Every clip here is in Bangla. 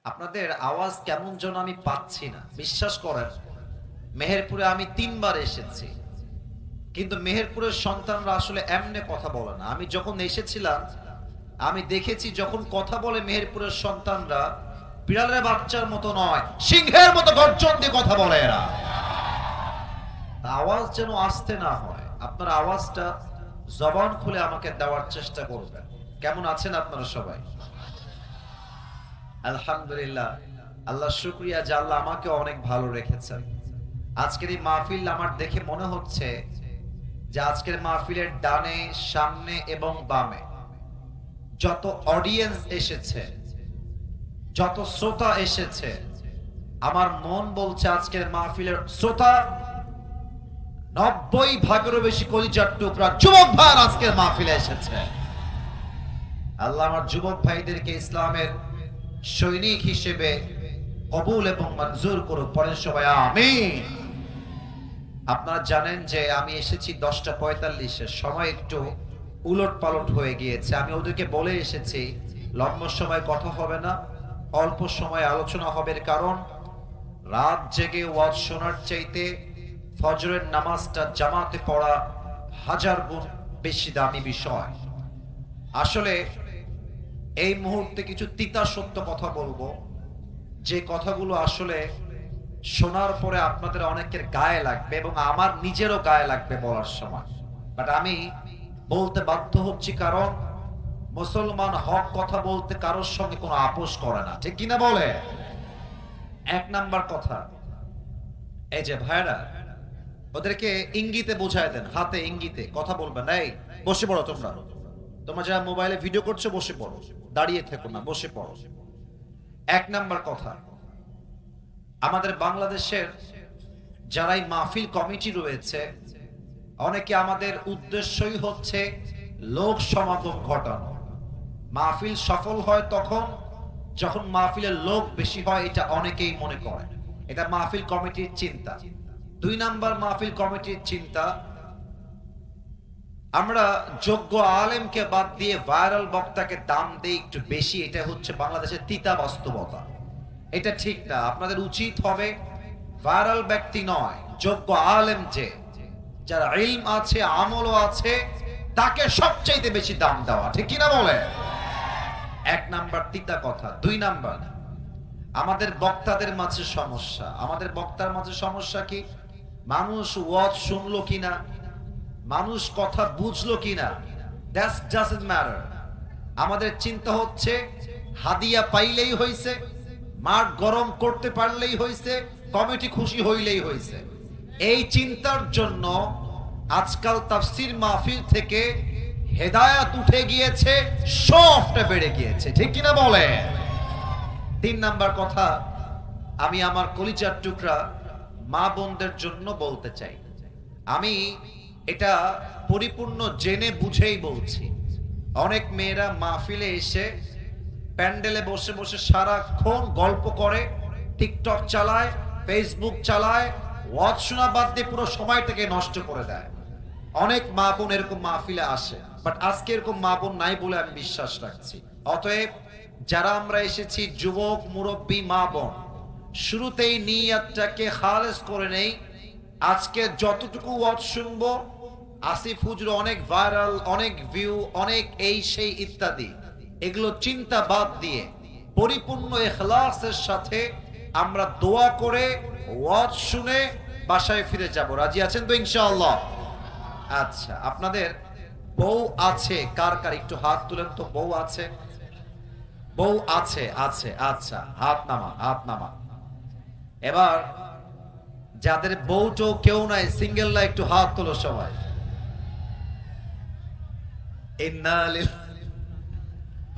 আপনাদের আওয়াজ কেমন যেন আমি পাচ্ছি না। বিশ্বাস করেন, মেহেরপুরে আমি ৩ বার এসেছি, কিন্তু মেহেরপুরের সন্তানরা আসলে এমনে কথা বলে না। আমি যখন এসেছিলাম আমি দেখেছি যখন কথা বলে মেহেরপুরের সন্তানরা বিড়ালের বাচ্চার মতো নয়, সিংহের মতো গর্জন দিয়ে কথা বলে এরা। আওয়াজ যেন আসতে না হয়। আপনার আওয়াজটা জবান খুলে আমাকে দেওয়ার চেষ্টা করবেন। কেমন আছেন আপনারা সবাই? আলহামদুলিল্লাহ, আল্লাহ শুকরিয়া যে আল্লাহ আমাকে অনেক ভালো রেখেছেন। আজকের এই মাহফিল আমার দেখে মনে হচ্ছে যে আজকের মাহফিলের ডানে, সামনে এবং বামে যত অডিয়েন্স এসেছে, যত শ্রোতা এসেছে, আমার মন বলছে আজকের মাহফিলের শ্রোতা 90 ভাগেরও বেশি কলিজার টুকরা যুবক ভাই আজকের মাহফিলে এসেছে। আল্লাহ আমার যুবক ভাইদেরকে ইসলামের সৈনিক হিসেবে কবুল এবং মঞ্জুর করুক। পড়েন সবাই আমিন। আপনারা জানেন যে আমি এসেছি 10:45-এ, সময় একটু উলট পালট হয়ে গিয়েছে। আমি ওদেরকে বলে এসেছি লম্বা সময় কথা হবে না, অল্প সময় আলোচনা হবে, কারণ রাত জেগে ওয়াজ শোনার চাইতে ফজরের নামাজটা জামাতে পড়া 1000 গুণ বেশি দামি বিষয়। আসলে এই মুহূর্তে কিছু তিতা সত্য কথা বলবো, যে কথাগুলো আসলে শোনার পরে আপনাদের অনেকের গায়ে লাগবে এবং আমার নিজেরও গায়ে লাগবে বলার সময়, বাট আমি বলতে বাধ্য হচ্ছি, কারণ মুসলমান হক কথা বলতে কারোর সঙ্গে কোনো আপোষ করে না, ঠিক কিনা বলে? 1 নাম্বার কথা, এই যে ভাইরা, ওদেরকে ইঙ্গিতে বোঝায় দেন, হাতে ইঙ্গিতে কথা বলবেন। এই বসে পড়ো, তোমরা যারা মোবাইলে ভিডিও করছো বসে পড়ো, দাঁড়িয়ে থেকো না, বসে পড়ো। 1 নাম্বার কথা, আমাদের বাংলাদেশের যারাই মাহফিল কমিটি রয়েছে, অনেকে আমাদের উদ্দেশ্যই হচ্ছে লোক সমাগম ঘটানো। মাহফিল সফল হয় তখন যখন মাহফিলের লোক বেশি হয়, এটা অনেকেই মনে করে। এটা মাহফিল কমিটির চিন্তা। 2 নাম্বার মাহফিল কমিটির চিন্তা, আমরা যোগ্য আলেমকে বাদ দিয়ে ভাইরাল বক্তাকে দাম দেই একটু বেশি। এটা হচ্ছে বাংলাদেশের তিতা বাস্তবতা। এটা ঠিক না। আপনাদের উচিত হবে ভাইরাল ব্যক্তি নয়, যোগ্য আলেম, যে যার ইলম আছে, আমলও আছে, তাকে সবচাইতে বেশি দাম দেওয়া, ঠিক কিনা বলে? 1 নাম্বার তিতা কথা। 2 নাম্বার, আমাদের বক্তাদের মাঝে সমস্যা। আমাদের বক্তার মাঝে সমস্যা কি? মানুষ ওয়াজ শুনলো কিনা, মানুষ কথা বুঝলো কিনা, দ্যাটস ডাজন্ট ম্যাটার। আমাদের চিন্তা হচ্ছে হাদিয়া পাইলেই হইছে, মাঠ গরম করতে পারলেই হইছে, কমিটি খুশি হইলেই হইছে। এই চিন্তার জন্য আজকাল তাফসীর মাহফিল থেকে হেদায়েত উঠে গিয়েছে, শফটা বেড়ে গিয়েছে, ঠিক কিনা বলে? 3 নাম্বার কথা, আমি আমার কলিজার টুকরা মা বোনদের জন্য বলতে চাই। আমি এটা পরিপূর্ণ জেনে বুঝেই বলছি। অনেক মেয়েরা মাহফিলে এসে প্যান্ডেলে বসে বসে সারাক্ষণ গল্প করে, টিকটক চালায়, ফেসবুক চালায়, ওয়াজ শোনা বাদ দিয়ে পুরো সময়টাকে নষ্ট করে দেয়। অনেক মা বোন এরকম মাহফিলে আসে, বাট আজকে এরকম মা বোন নাই বলে আমি বিশ্বাস রাখছি। অতএব যারা আমরা এসেছি যুবক, মুরব্বী, মা বোন, শুরুতেই নিয়তটাকে খালেস করে নেই। আজকে যতটুকু ওয়াজ শুনবো, আসিফ হুজুর অনেক ভাইরাল, অনেক ভিউ, অনেক এই সেই ইত্যাদি, এগুলো চিন্তা বাদ দিয়ে পরিপূর্ণ ইখলাসের সাথে আমরা দোয়া করে ওয়াজ শুনে বাসায় ফিরে যাব। রাজি আছেন তো ইনশাআল্লাহ? আচ্ছা, আপনাদের বউ আছে কার কার একটু হাত তুলেন তো। বউ আছে? বউ আছে? আছে, আচ্ছা, হাত নামা। এবার যাদের বউ টো কেউ নাই, সিঙ্গেলরা একটু হাত তোলো সবাই।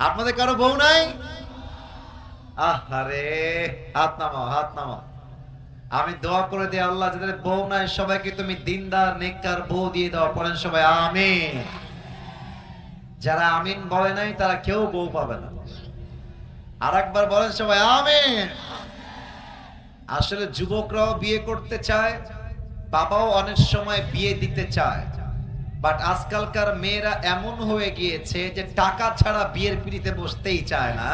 আপনাদের কারো বউ নাই? আহারে, হাত নামাও। আমি দোয়া করে দিই, আল্লাহ যাদের বউ নাই সবাইকে তুমি দিনদার নেককার বউ দিয়ে দাও। পড়েন সবাই আমিন। যারা আমিন বলে নাই তারা কেউ বউ পাবে না। আরেকবার বলেন সবাই আমিন। আসলে যুবকরাও বিয়ে করতে চায়, বাবাও অনেক সময় বিয়ে দিতে চায়, বাট আজকালকার মেয়েরা এমন হয়ে গিয়েছে যে টাকা ছাড়া বিয়ের পিড়িতে বসতেই চায় না।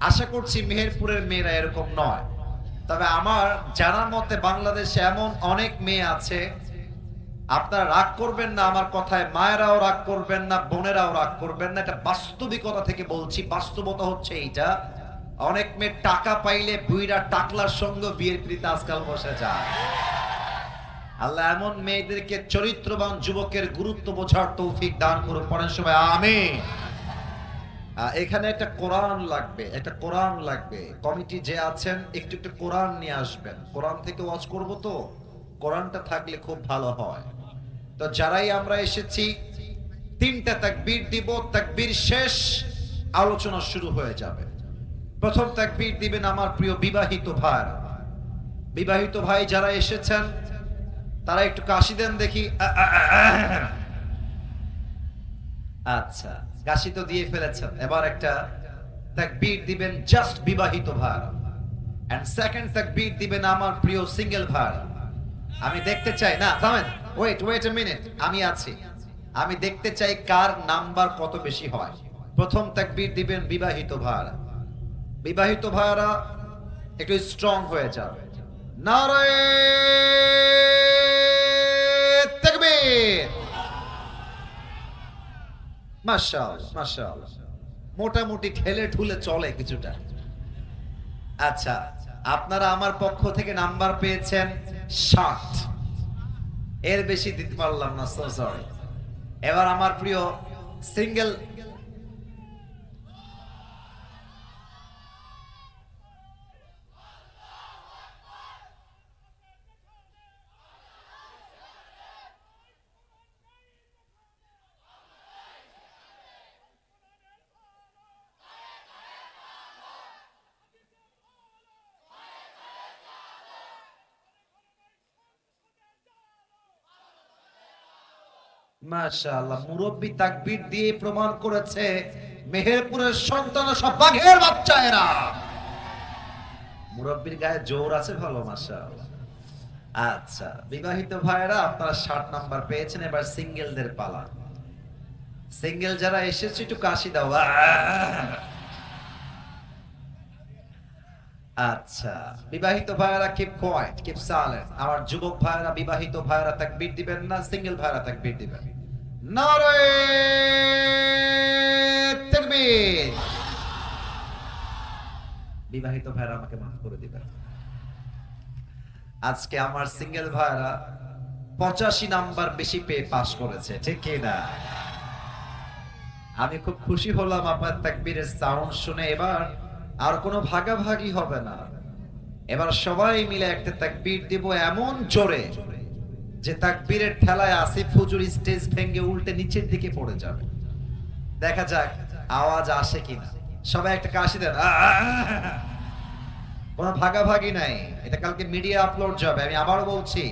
আশা করছি মেহেরপুরের মেয়েরা এরকম নয়। তবে আমার জানার মতে বাংলাদেশে এমন অনেক মেয়ে আছে, আপনারা রাগ করবেন না আমার কথায়, মায়েরাও রাগ করবেন না, বোনেরাও রাগ করবেন না, এটা বাস্তবিকতা থেকে বলছি। বাস্তবতা হচ্ছে এইটা, অনেক মেয়ে টাকা পাইলে বুইরা টাকলার সঙ্গে বিয়ের প্রীতি আজকাল বসে যায়। আল্লাহ এমন মেয়েদেরকে চরিত্রবান যুবকের গুরুত্ব বোঝার তৌফিক দান করুন, পড়েন সবাই আমিন। এখানে একটা কোরআন লাগবে, একটা কোরআন লাগবে। কমিটি যে আছেন একটু একটু কোরআন নিয়ে আসবেন, কোরআন থেকে ওয়াজ করব তো, কোরআনটা থাকলে খুব ভালো হয়। তো যারাই আমরা এসেছি 3টা তাকবীর দিব, তাকবীর শেষ আলোচনা শুরু হয়ে যাবে। প্রথম তাকবীর দিবেন আমার প্রিয় বিবাহিত ভাই। বিবাহিত ভাই যারা এসেছেন তারা একটু কাশি দেন দেখি। আচ্ছা, কাশি তো দিয়ে ফেলেছেন। এবার একটা তাকবীর দিবেন জাস্ট বিবাহিত ভাই, এন্ড সেকেন্ড তাকবীর দিবেন আমার প্রিয় সিঙ্গেল ভাই। আমি দেখতে চাই, না থামেন, ওয়েট এ মিনিট, আমি আছি। আমি দেখতে চাই কার নাম্বার কত বেশি হয়। প্রথম তাকবীর দিবেন বিবাহিত ভাইরা। বিবাহিত ভাইরা একটু স্ট্রং হয়ে যাবে। নারে তাকবীর, মাশাআল্লাহ মাশাআল্লাহ, মোটামুটি ঠেলে ঠুলে চলে কিছুটা। আচ্ছা, আপনারা আমার পক্ষ থেকে নাম্বার পেয়েছেন 60, এর বেশি দিতে পারলাম না, সো সরি। এবার আমার প্রিয় সিঙ্গেল মাশাআল্লাহ, মুরব্বি তাকবীর দিয়ে প্রমাণ করেছে মেহেরপুরের সন্তান সব বাঘের বাচ্চা এরা। মুরব্বির গায়ে জোর আছে ভালো, মাশাআল্লাহ। আচ্ছা, বিবাহিত ভাইরা আপনারা 60 নাম্বার পেয়েছেন। এবার সিঙ্গেলদের পালা। সিঙ্গেল যারা এসেছে একটু কাশি দাও। আচ্ছা, বিবাহিত ভাইরা কিপ কোয়াইট, কিপ সাইলেন্ট। আমার যুবক ভাইরা, বিবাহিত ভাইরা তাকবীর দিবেন না, সিঙ্গেল ভাইরা তাকবীর দিবেন। নারে তাকবীর। বিবাহিত ভাইরা আমাকে মাফ করে দিবেন। আজকে আমার সিঙ্গেল ভাইরা 85 নাম্বার বেশি পেয়ে পাস করেছে, ঠিক কি না? আমি খুব খুশি হলাম আপনার তাকবীরের সাউন্ড শুনে। এবার আর কোনো ভাগাভাগি হবে না, এবার সবাই মিলে একটা তাকবীর দিব এমন জোরে যে তাকবীরের ঠেলায় আসিফ হুজুর স্টেজ ভেঙে উল্টে নিচের দিকে পড়ে যাবে। দেখা যাক আওয়াজ আসে কিনা। সবাই একটা কাশি দেন। কোনো ভাগাভাগি নাই, এটা কালকে মিডিয়া আপলোড যাবে। আমি আবারও বলছি,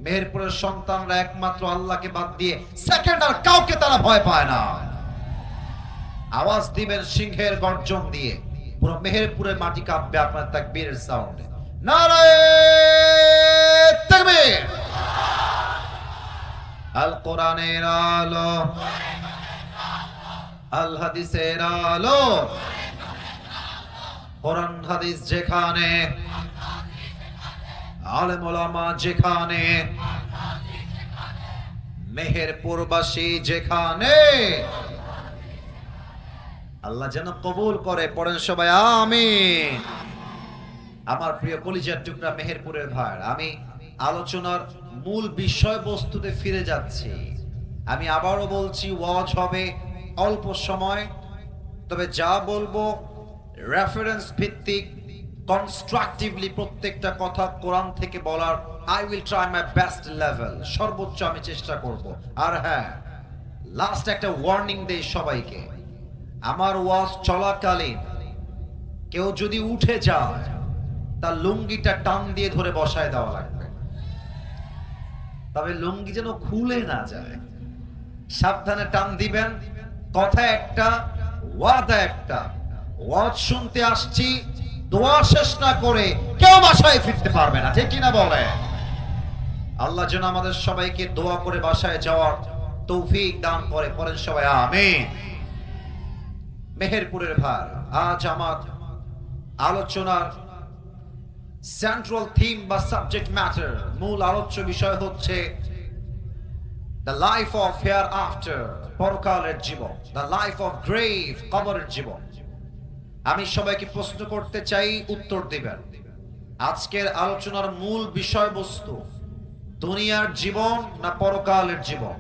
মেহেরপুরের সন্তানরা একমাত্র আল্লাহকে বাদ দিয়ে সেকেন্ড আর কাউকে তারা ভয় পায় না। আওয়াজ দিবেন সিংহের গর্জন দিয়ে, পুরো মেহেরপুরের মাটি কাঁপবে আপনার তাকবীরের সাউন্ডে। নারে তাকবীর। আল কোরআনের আলো, আল হাদিসের আলো, কোরআন হাদিস যেখানে, আলেম ওলামা যেখানে, মেহেরপুরবাসী যেখানে, আল্লাহ যেন কবুল করে। পড়েন সবাই আমিন। আমার প্রিয় কলিজার টুকরা মেহেরপুরের ভাই, আমি আলোচনার মূল বিষয়বস্তুতে ফিরে যাচ্ছি। আমি আবারও বলছি, ওয়াজ হবে অল্প সময়, তবে যা বলবো রেফারেন্স ভিত্তিক, কনস্ট্রাকটিভলি প্রত্যেকটা কথা কোরআন থেকে বলার I will try my best level, সর্বোচ্চ আমি চেষ্টা করব। আর হ্যাঁ, লাস্ট একটা ওয়ার্নিং দেই সবাইকে, আমার ওয়াজ চলাকালীন কেউ যদি উঠে যায় তার লুঙ্গিটা টান দিয়ে ধরে বসায় দেওয়া লাগবে, তবে লুঙ্গি যেন খুলে না যায়। সাবধানে টান দিবেন। কথা একটা, ওয়াদা একটা। ওয়াজ শুনতে আসছি, দোয়া শেষ না করে কেউ বাসায় ফিরতে পারবে না, ঠিক কিনা বলে? আল্লাহ যেন আমাদের সবাইকে দোয়া করে বাসায় যাওয়ার তৌফিক দান করে। পড়েন সবাই আমিন। মেহেরপুরের ভাই, আজ আমার আলোচনার সেন্ট্রাল থিম বা সাবজেক্ট ম্যাটার, মূল আলোচ্য বিষয় হচ্ছে the life of hair after, পরকালের জীবন, দ্য লাইফ অফ গ্রেভ, কবরের জীবন। আমি সবাইকে প্রশ্ন করতে চাই, উত্তর দিবেন। আজকের আলোচনার মূল বিষয়বস্তু দুনিয়ার জীবন না পরকালের জীবন?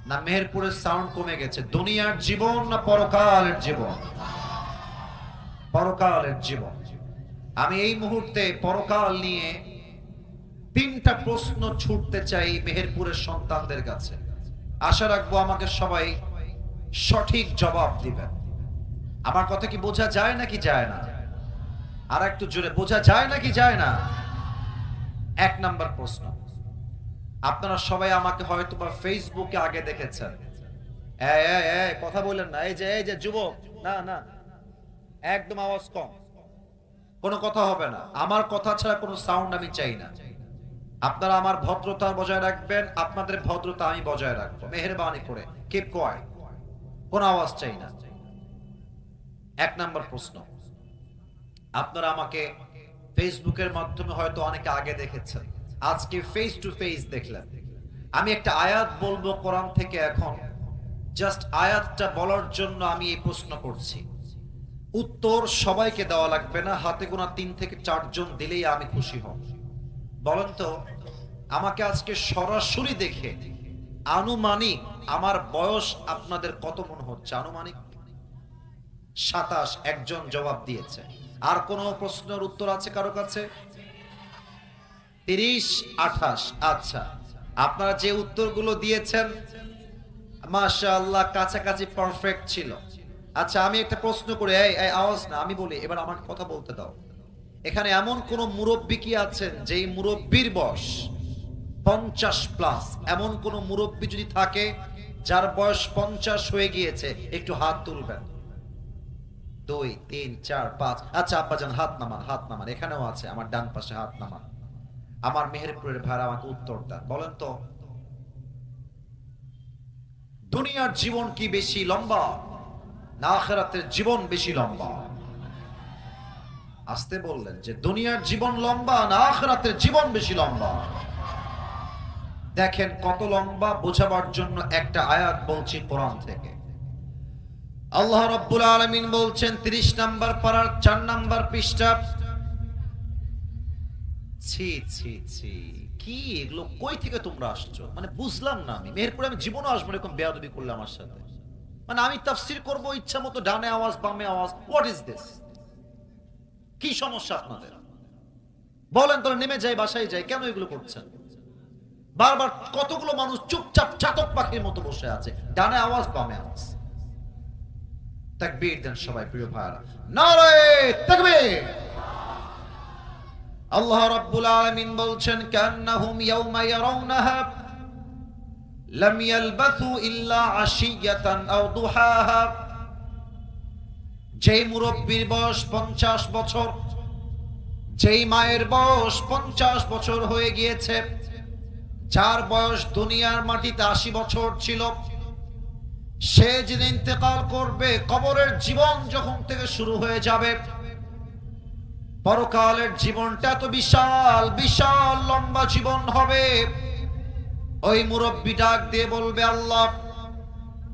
না মেহেরপুরের সাউন্ড কমে গেছে? দুনিয়ার জীবন না পরকালের জীবন? পরকালের জীবন। আমি এই মুহূর্তে পরকাল নিয়ে 3টা প্রশ্ন ছুটতে চাই মেহেরপুরের সন্তানদের কাছে। আশা রাখবো আমাকে সবাই সঠিক জবাব দিবেন। আমার কথা কি বোঝা যায় নাকি যায় না? আর একটু জোরে, বোঝা যায় নাকি যায় না? 1 নাম্বার প্রশ্ন, আপনারা সবাই আমাকে হয়তো বা ফেসবুকে আগে দেখেছেন। কথা বললেন না, এই যে যুবক, না না, একদম আওয়াজ কম, কোনো কথা হবে না। আমার কথা ছাড়া কোনো সাউন্ড আমি চাই না। আপনারা আমার ভদ্রতা বজায় রাখবেন, আপনাদের ভদ্রতা আমি বজায় রাখবো, মেহেরবানি করে কিপ কোয়াইট, কোনো আওয়াজ চাই না। 1 নাম্বার প্রশ্ন, আপনারা আমাকে ফেসবুকের মাধ্যমে হয়তো অনেকে আগে দেখেছেন, আজকে ফেস টু ফেস দেখলেন। আমি একটা আয়াত বলবো কোরআন থেকে, এখন জাস্ট আয়াতটা বলার জন্য আমি এই প্রশ্ন করছি। উত্তর সবাইকে দেওয়া লাগবে না, হাতে গোনা 3 থেকে 4 জন দিলেই আমি খুশি হব। বলেন তো, আমাকে আজকে সরাসরি দেখে আনুমানিক আমার বয়স আপনাদের কত মনে হচ্ছে? আনুমানিক 27। একজন জবাব দিয়েছে। আর কোন প্রশ্নের উত্তর আছে কারো কাছে? 30, 28। আচ্ছা, আপনারা যে উত্তরগুলো দিয়েছেন মাশাআল্লাহ কাছাকাছি পারফেক্ট ছিল। আচ্ছা, আমি একটা প্রশ্ন করে, এই আওয়াজ না, আমি বলি, এবার আমার কথা বলতে দাও। এখানে এমন কোন মুরব্বী কি আছেন যেই মুরব্বীর বয়স 50+? এমন কোন মুরব্বী যদি থাকে যার বয়স 50 হয়ে গিয়েছে, একটু হাত তুলবেন। 2, 3, 4, 5। আচ্ছা আব্বাজান হাত নামান, হাত নামান। এখানেও আছে আমার ডান পাশে, হাত নামান। আমার মেহেরপুরের ভাইরা আমাকে উত্তর দেন। বলেন তো, দুনিয়ার জীবন কি বেশি লম্বা না আখিরাতের জীবন বেশি লম্বা? আসতে বললেন যে দুনিয়ার জীবন লম্বা না আখিরাতের জীবন বেশি লম্বা? দেখেন কত লম্বা, বোঝাবার জন্য একটা আয়াত বলছি কোরআন থেকে। আল্লাহ রাব্বুল আলামিন বলছেন 30 নাম্বার পারার 4 নাম্বার পৃষ্ঠা। ছি ছি ছি, কি এগুলো কই থেকে তোমরা আসছো? মানে বুঝলাম না। আমি মেহেরপুরে আমি জীবনও আসবো এরকম বেয়াদবি করলে আমার সাথে। মানে আমি তাফসীর করব ইচ্ছা মতো, ডানে আওয়াজ বামে আওয়াজ। What is this? কি সমস্যা আপনাদের? বলেন তো, নেমে যাই, বাসায় যাই, কেন এগুলো করছেন? বারবার কতগুলো মানুষ চুপচাপ চাতক পাখির মতো বসে আছে, ডানে আওয়াজ বামে আওয়াজ। তাকবীর দেন সবাই প্রিয় ভাইরা, নারে তাকবীর। আল্লাহ রাব্বুল আলামিন বলছেন কান্নাহুম ইয়াওমা ইয়ারাউনাহা লাম ইয়ালবাথু ইল্লা আশিয়াতান আও দুহাহা। যেই মুরব্বির বয়স 50 বছর, যেই মায়ের বয়স 50 বছর হয়ে গিয়েছে, যার বয়স দুনিয়ার মাটিতে 80 বছর ছিল, সে যেদিন ইন্তেকাল করবে, কবরের জীবন যখন থেকে শুরু হয়ে যাবে, পরকালের জীবনটা তো বিশাল বিশাল লম্বা জীবন হবে। ওই মুরব্বি ডাক দিয়ে বলবে, আল্লাহ,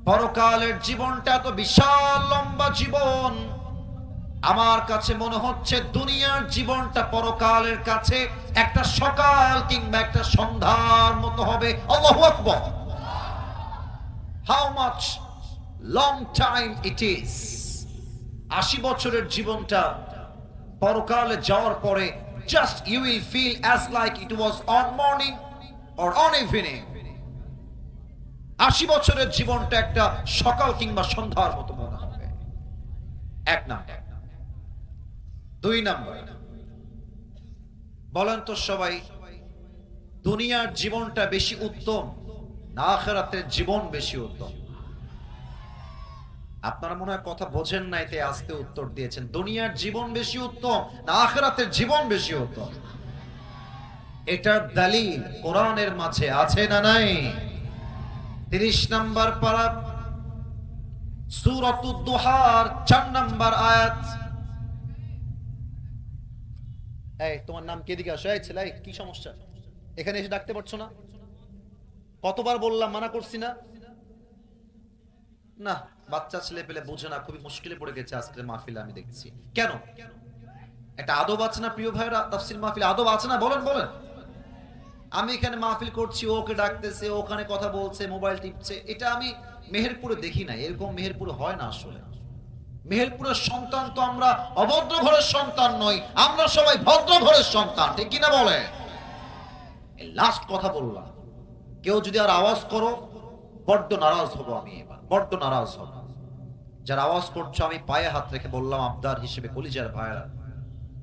পরকালের জীবনটা তো বিশাল লম্বা জীবন, আমার কাছে মনে হচ্ছে দুনিয়ার জীবনটা পরকালের কাছে একটা সকাল কিংবা একটা সন্ধ্যার মতো হবে। আল্লাহু আকবার। How much long time it is? 80 বছরের জীবনটা পরকালে যাওয়ার পরে just you will feel as like it was on morning or on evening. 80 বছরের জীবনটা একটা সকাল কিংবা সন্ধ্যার মতো মনে হবে। 1 নাম্বার। 2 নাম্বার, বলেন তো সবাই, দুনিয়ার জীবনটা বেশি উত্তম না আখিরাতের জীবন বেশি উত্তম? আপনারা মনে হয় কথা বোঝেন নাই, তাই আস্তে উত্তর দিয়েছেন। দুনিয়ার জীবন বেশি উত্তম না আখিরাতের জীবন বেশি উত্তম? এটার দলিল কোরআনের মাঝে আছে না নাই? 30 নাম্বার পারা সূরাতুদ দুহার 4 নাম্বার আয়াত। এই তোমার নাম কে? দিকে আসো। এই ছেলে, কি সমস্যা? এখানে এসে ডাকতে পারছো না? কতবার বললাম, মানা করছি না? না, বাচ্চা ছেলে পেলে বোঝে না, খুবই মুশকিলে পড়ে গেছে আজকের মাহফিলে আমি দেখছি। কেন? একটা আদব আছে না প্রিয় ভাইরা? তাফসীর মাহফিলে আদব আছে না? বলেন বলেন। আমি এখানে মাহফিল করছি, ওকে ডাকতেছে, ওখানে কথা বলছে, মোবাইল টিপছে। এটা আমি মেহেরপুরে দেখি না, এরকম মেহেরপুরে হয় না আসলে। মেহেরপুরের সন্তান তো আমরা অভদ্র ঘরের সন্তান নই, আমরা সবাই ভদ্র ঘরের সন্তান, ঠিক কিনা বলে? লাস্ট কথা বললাম, কেউ যদি আর আওয়াজ করো, বড্ড নারাজ হব আমি, এবার বড্ড নারাজ হব। যারা আওয়াজ করছো আমি পায়ে হাত রেখে বললাম আবদার হিসেবে, কলিজার ভাইরা,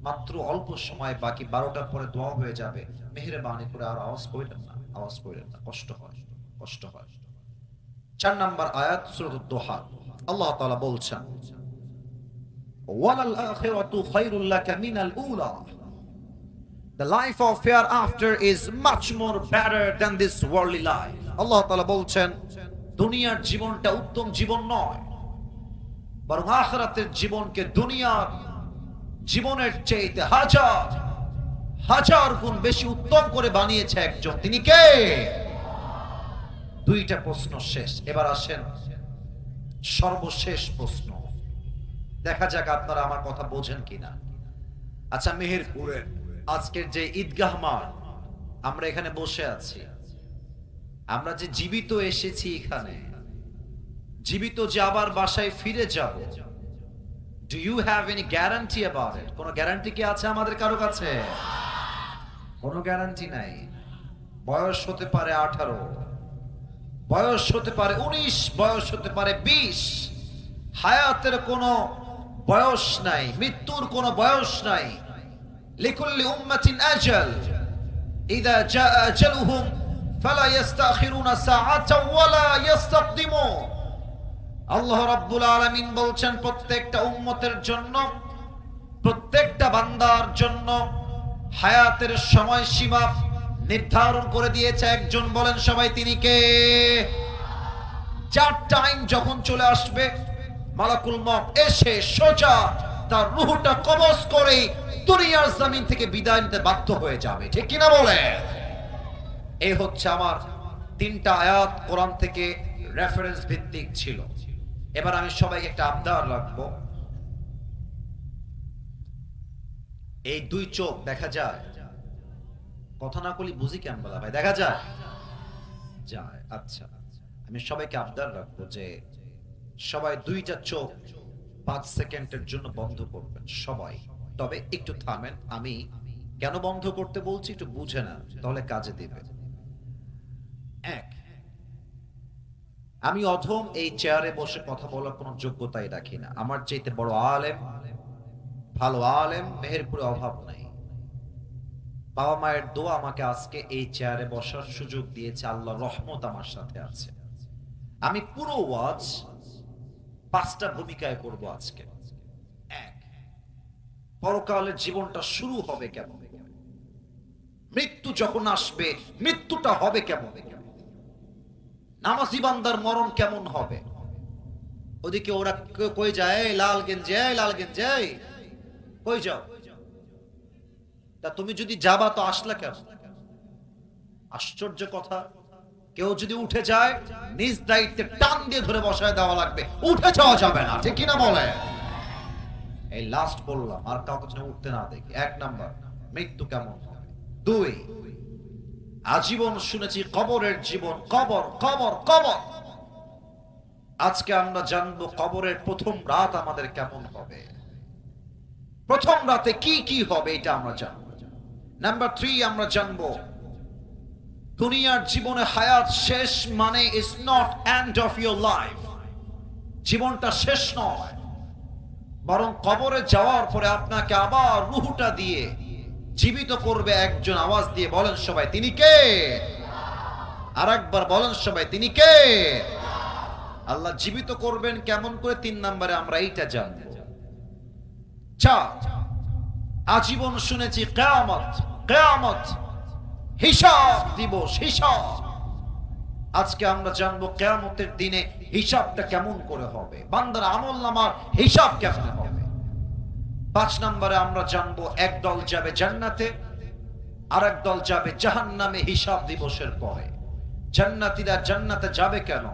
মাত্র অল্প সময় বাকি, 12টার পরে দোয়া হয়ে যাবে, মেহেরবানি করে আর আওয়াজ করিলেন না, আওয়াজ করিলেন না, কষ্ট হয়, কষ্ট হয়। 4 নাম্বার আয়াত সূরাতুদ দোহা, আল্লাহ তাআলা বলছেন ওয়ালাল আখিরাতু খায়রুল লাকা মিনাল উলা, the life of hereafter is much more better than this worldly life. আল্লাহ তাআলা বলছেন দুনিয়ার জীবনটা উত্তম জীবন নয়, বরং আখিরাতের জীবনকে দুনিয়ার জীবনের চাইতে হাজার হাজার গুণ বেশি উত্তম করে বানিয়েছে একজন, তিনি কে? দুইটা প্রশ্ন শেষ, এবার আসেন সর্বশেষ প্রশ্ন। দেখা যাক আপনারা আমার কথা বোঝেন কিনা। আচ্ছা, মেহেরপুরে আজকের যে ঈদগাহ মাঠ, আমরা এখানে বসে আছি, আমরা যে জীবিত এসেছি এখানে, জীবিত যে আবার বাসায় ফিরে যাব, do you have any guarantee about it? কোন গ্যারান্টি কি আছে আমাদের কারো কাছে? কোনো গ্যারান্টি নাই। বয়স হতে পারে 18, বয়স হতে পারে 19, বয়স হতে পারে 20, হায়াতের কোনো বয়স নাই, মৃত্যুর কোনো বয়স নাই। লিকুল্লি উম্মাতিন আজাল, ইযা জাআ আজালুহুম ফালা ইস্তাখিরুনা সাআতাও ওয়ালা ইস্তাকদিমুন। আল্লাহ রাব্বুল আলামিন বলছেন প্রত্যেকটা উম্মতের জন্য, প্রত্যেকটা বান্দার জন্য হায়াতের সময়সীমা নির্ধারণ করে দিয়েছে একজন। বলেন সবাই, তিনি কে? যার টাইম যখন চলে আসবে, মালাকুল মউত এসে সোজা তার রূহটা কবজ করে দুনিয়ার জমিন থেকে বিদায় নিতে বাধ্য হয়ে যাবে, ঠিক কিনা বলে? এই হচ্ছে আমার 3টা আয়াত কোরআন থেকে রেফারেন্স ভিত্তিক ছিল। এবার আমি সবাইকে একটা আবদার রাখবো, এই 2 চোখ দেখা যায়, কথা না বলি বুঝি কেমন বলা ভাই, দেখা যায় যায়। আচ্ছা, আমি সবাইকে আবদার রাখবো যে সবাই 2টা চোখ 5 সেকেন্ডের জন্য বন্ধ করবেন সবাই। তবে একটু থামেন, আমি কেন বন্ধ করতে বলছি একটু বুঝে না, তাহলে কাজে দিবে। 1, আমি অধম, এই চেয়ারে বসে কথা বলার কোনো যোগ্যতাই রাখি না। আমার চাইতে বড় আলেম, ভালো আলেম মেহেরপুরে অভাব নাই। বাবা মায়ের দোয়া আমাকে আজকে এই চেয়ারে বসার সুযোগ দিয়েছে, আল্লাহর রহমত আমার সাথে আছে। আমি পুরো ওয়াজ 5টা ভূমিকায় করব আজকে। 1, পরকালের জীবনটা শুরু হবে কেমন, মৃত্যু যখন আসবে মৃত্যুটা হবে কেমন, নামাজি বান্দার মরণ কেমন হবে। ওদিকে ওরা কই যায়, লাল গেঞ্জি, লাল গেঞ্জি, কই যাও? তা তুমি যদি যাবা তো আসলা কেন? আশ্চর্য কথা, কেউ যদি উঠে যায় নিজ দায়িত্বে টান দিয়ে ধরে বসায় দেওয়া লাগবে, উঠে যাওয়া যাবে না, ঠিক কিনা বলে? এই লাস্ট বললাম, আর কাউকে যেন উঠতে না দেখি। 1 নাম্বার, মৃত্যু কেমন হবে। 2, আজীবন শুনেছি কবরের জীবন, কবর কবর কবর। আজকে আমরা জানবো কবরের প্রথম রাত আমাদের কেমন হবে, প্রথম রাতে কি কি হবে, এটা আমরা জানবো। নাম্বার 3, আমরা জানবো দুনিয়ার জীবনে হায়াত শেষ মানে is not end of your life, জীবনটা শেষ নয়, বরং কবরে যাওয়ার পরে আপনাকে আবার রূহটা দিয়ে জীবিত করবে একজন। আওয়াজ দিয়ে বলেন সবাই, তিনি কে? আরেকবার বলেন সবাই, তিনি কে? আল্লাহ জীবিত করবেন কেমন করে? 3 নম্বরে আমরা এইটা জানবো। 4, আজীবন শুনেছি কিয়ামত, কিয়ামত হিসাব দিবস, হিসাব। আজকে আমরা জানবো কিয়ামতের দিনে হিসাবটা কেমন করে হবে, বান্দার আমলনামার হিসাব কেমন হবে। 5 নম্বরে আমরা জানবো এক দল যাবে জান্নাতে, আর এক দল যাবে জাহান্নামে হিসাব দিবসের পরে। জান্নাতীরা জান্নাতে যাবে কেন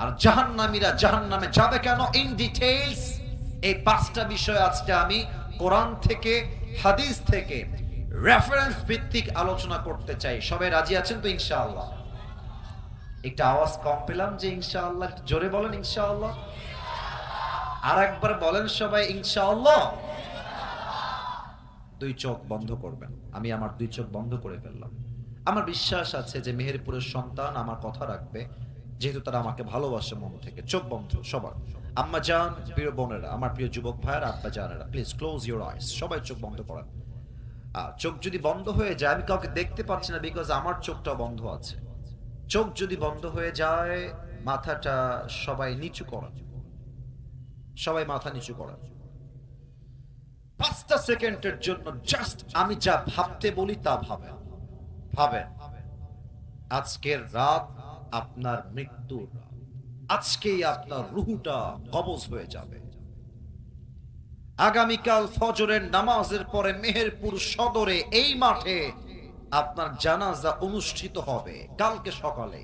আর জাহান্নামীরা জাহান্নামে যাবে কেন, ইন ডিটেইলস এই 5টা বিষয় আজকে আমি কোরআন থেকে হাদিস থেকে রেফারেন্স ভিত্তিক আলোচনা করতে চাই। সবাই রাজি আছেন তো ইনশাআল্লাহ? একটা আওয়াজ কম পেলাম যে ইনশাআল্লাহ, একটু জোরে বলেন ইনশাআল্লাহ। আর একবার বলেন সবাই ইনশাআল্লাহ। 2 চোখ বন্ধ করবেন। আমি আমার 2 চোখ বন্ধ করে ফেললাম। আমার বিশ্বাস আছে যে মেহেরপুরের সন্তান আমার কথা রাখবে, যেহেতু তারা আমাকে ভালোবাসে মন থেকে। চোখ বন্ধ সবার। আম্মা জান, প্রিয় বোনেরা, আমার প্রিয় যুবক ভাইয়েরা, আব্বা জানেরা, প্লিজ ক্লোজ ইউর আইস। সবাই চোখ বন্ধ করেন। চোখ যদি বন্ধ হয়ে যায়, আমি কাউকে দেখতে পাচ্ছি না বিকজ আমার চোখটা বন্ধ আছে। চোখ যদি বন্ধ হয়ে যায়, মাথাটা সবাই নিচু করেন। সবাই মাথা নিচু করেন। 5টা সেকেন্ডের জন্য জাস্ট আমি যা ভাবতে বলি তা ভাবেন। ভাবেন আজকের রাত আপনার মৃত্যুর রাত। আজকেই আপনার রুহুটা কবজ হয়ে যাবে। আগামীকাল ফজরের নামাজের পরে মেহেরপুর সদরে এই মাঠে আপনার জানাজা অনুষ্ঠিত হবে কালকে সকালে।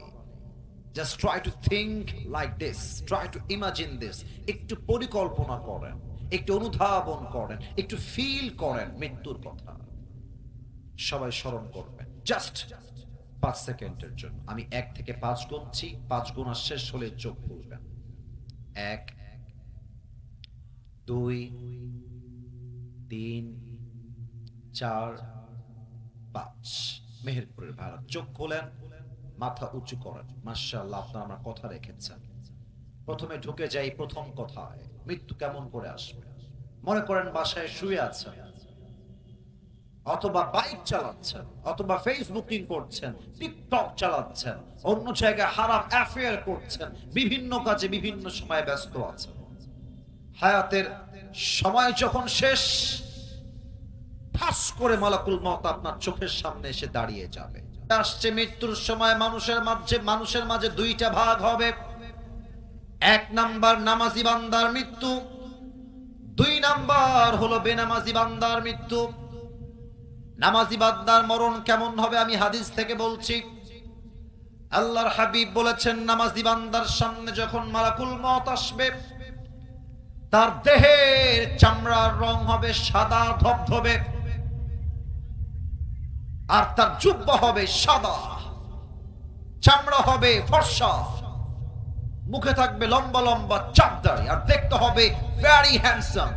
Just try to think like this, try to imagine this. একটু পরিকল্পনা করেন, একটু অনুধাবন করেন, একটু ফিল করেন মৃত্যুর কথা। সবাই স্মরণ করবেন জাস্ট 5 সেকেন্ডের জন্য। আমি 1 থেকে 5 গুনছি, 5 গোনা শেষ হলে চোখ খুলবেন। 1 2 3 4 5। মেহেরপুরের ভাড়া চোখ খোলেন, মাথা উঁচু করেন। মাশাআল্লাহ, আপনারা আমার কথা রেখেছেন। প্রথমে ঢুকে যাই প্রথম কথায়, মৃত্যু কেমন করে আসবে। মনে করেন বাসায় শুয়ে আছেন, অথবা বাইক চালাচ্ছেন, অথবা ফেসবুকিং করছেন, টিকটক চালাচ্ছেন, অন্য জায়গায় হারাম অ্যাফেয়ার করছেন, বিভিন্ন কাজে বিভিন্ন সময় ব্যস্ত আছেন। হায়াতের সময় যখন শেষ, ঠাস করে মালাকুল মউত আপনার চোখের সামনে এসে দাঁড়িয়ে যাবে। আসছে মৃত্যুর সময় মানুষের মাঝে 2টা ভাগ হবে। 1 নাম্বার নামাজি বান্দার মৃত্যু, 2 নাম্বার হলো বেনামাজি বান্দার মৃত্যু। নামাজি বান্দার মরণ কেমন হবে আমি হাদিস থেকে বলছি। আল্লাহর হাবিব বলেছেন, নামাজি বান্দার সামনে যখন মালাকুল মউত আসবে, তার দেহের চামড়ার রং হবে সাদা ধবধবে, আর তার জুব্বা হবে সাদা, চামড়া হবে ফর্সা, মুখে থাকবে লম্বা লম্বা চাপ দাড়ি, আর দেখতে হবে very handsome,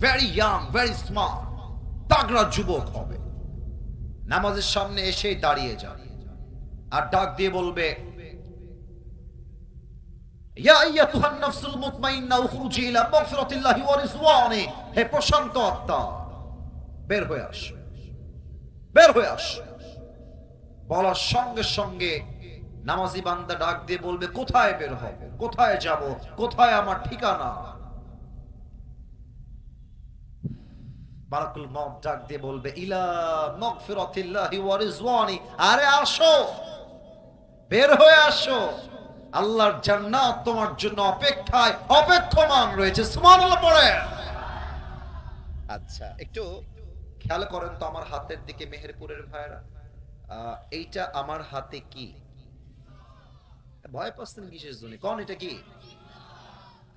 very young, very smart, তাগড়া যুবক হবে। নামাজের সামনে এসে দাঁড়িয়ে যাবে আর ডাক দিয়ে বলবে, ইয়া আইয়াতুহান নাফসুল মুতমাইন্না উখরুজি ইলা মাগফিরাতিল্লাহি ওয়া রিজওয়ানি। হে প্রশান্ত আত্মা, বের হয়ে আসো, বের হয়ে আসো। বলার সঙ্গে সঙ্গে নামাজি বান্দা ডাক দিয়ে বলবে, কোথায় বের হব, কোথায় যাব, কোথায় আমার ঠিকানা। মালাকুল মউত ডাক দিয়ে বলবে, ইলা মাগফিরাতিল্লাহি ওয়া রিজওয়ানি। আরে আসো, বের হয়ে আসো, আল্লাহর জান্নাত তোমার জন্য অপেক্ষায় অপেক্ষমান রয়েছে। সুবহানাল্লাহ পড়েন। আচ্ছা, একটু খেয়াল করেন তো আমার হাতের দিকে মেহেরপুরের ভাইরা। এইটা আমার হাতে কি? ভয় পাচ্ছেন কিসের জন্য? কোন এটা কি?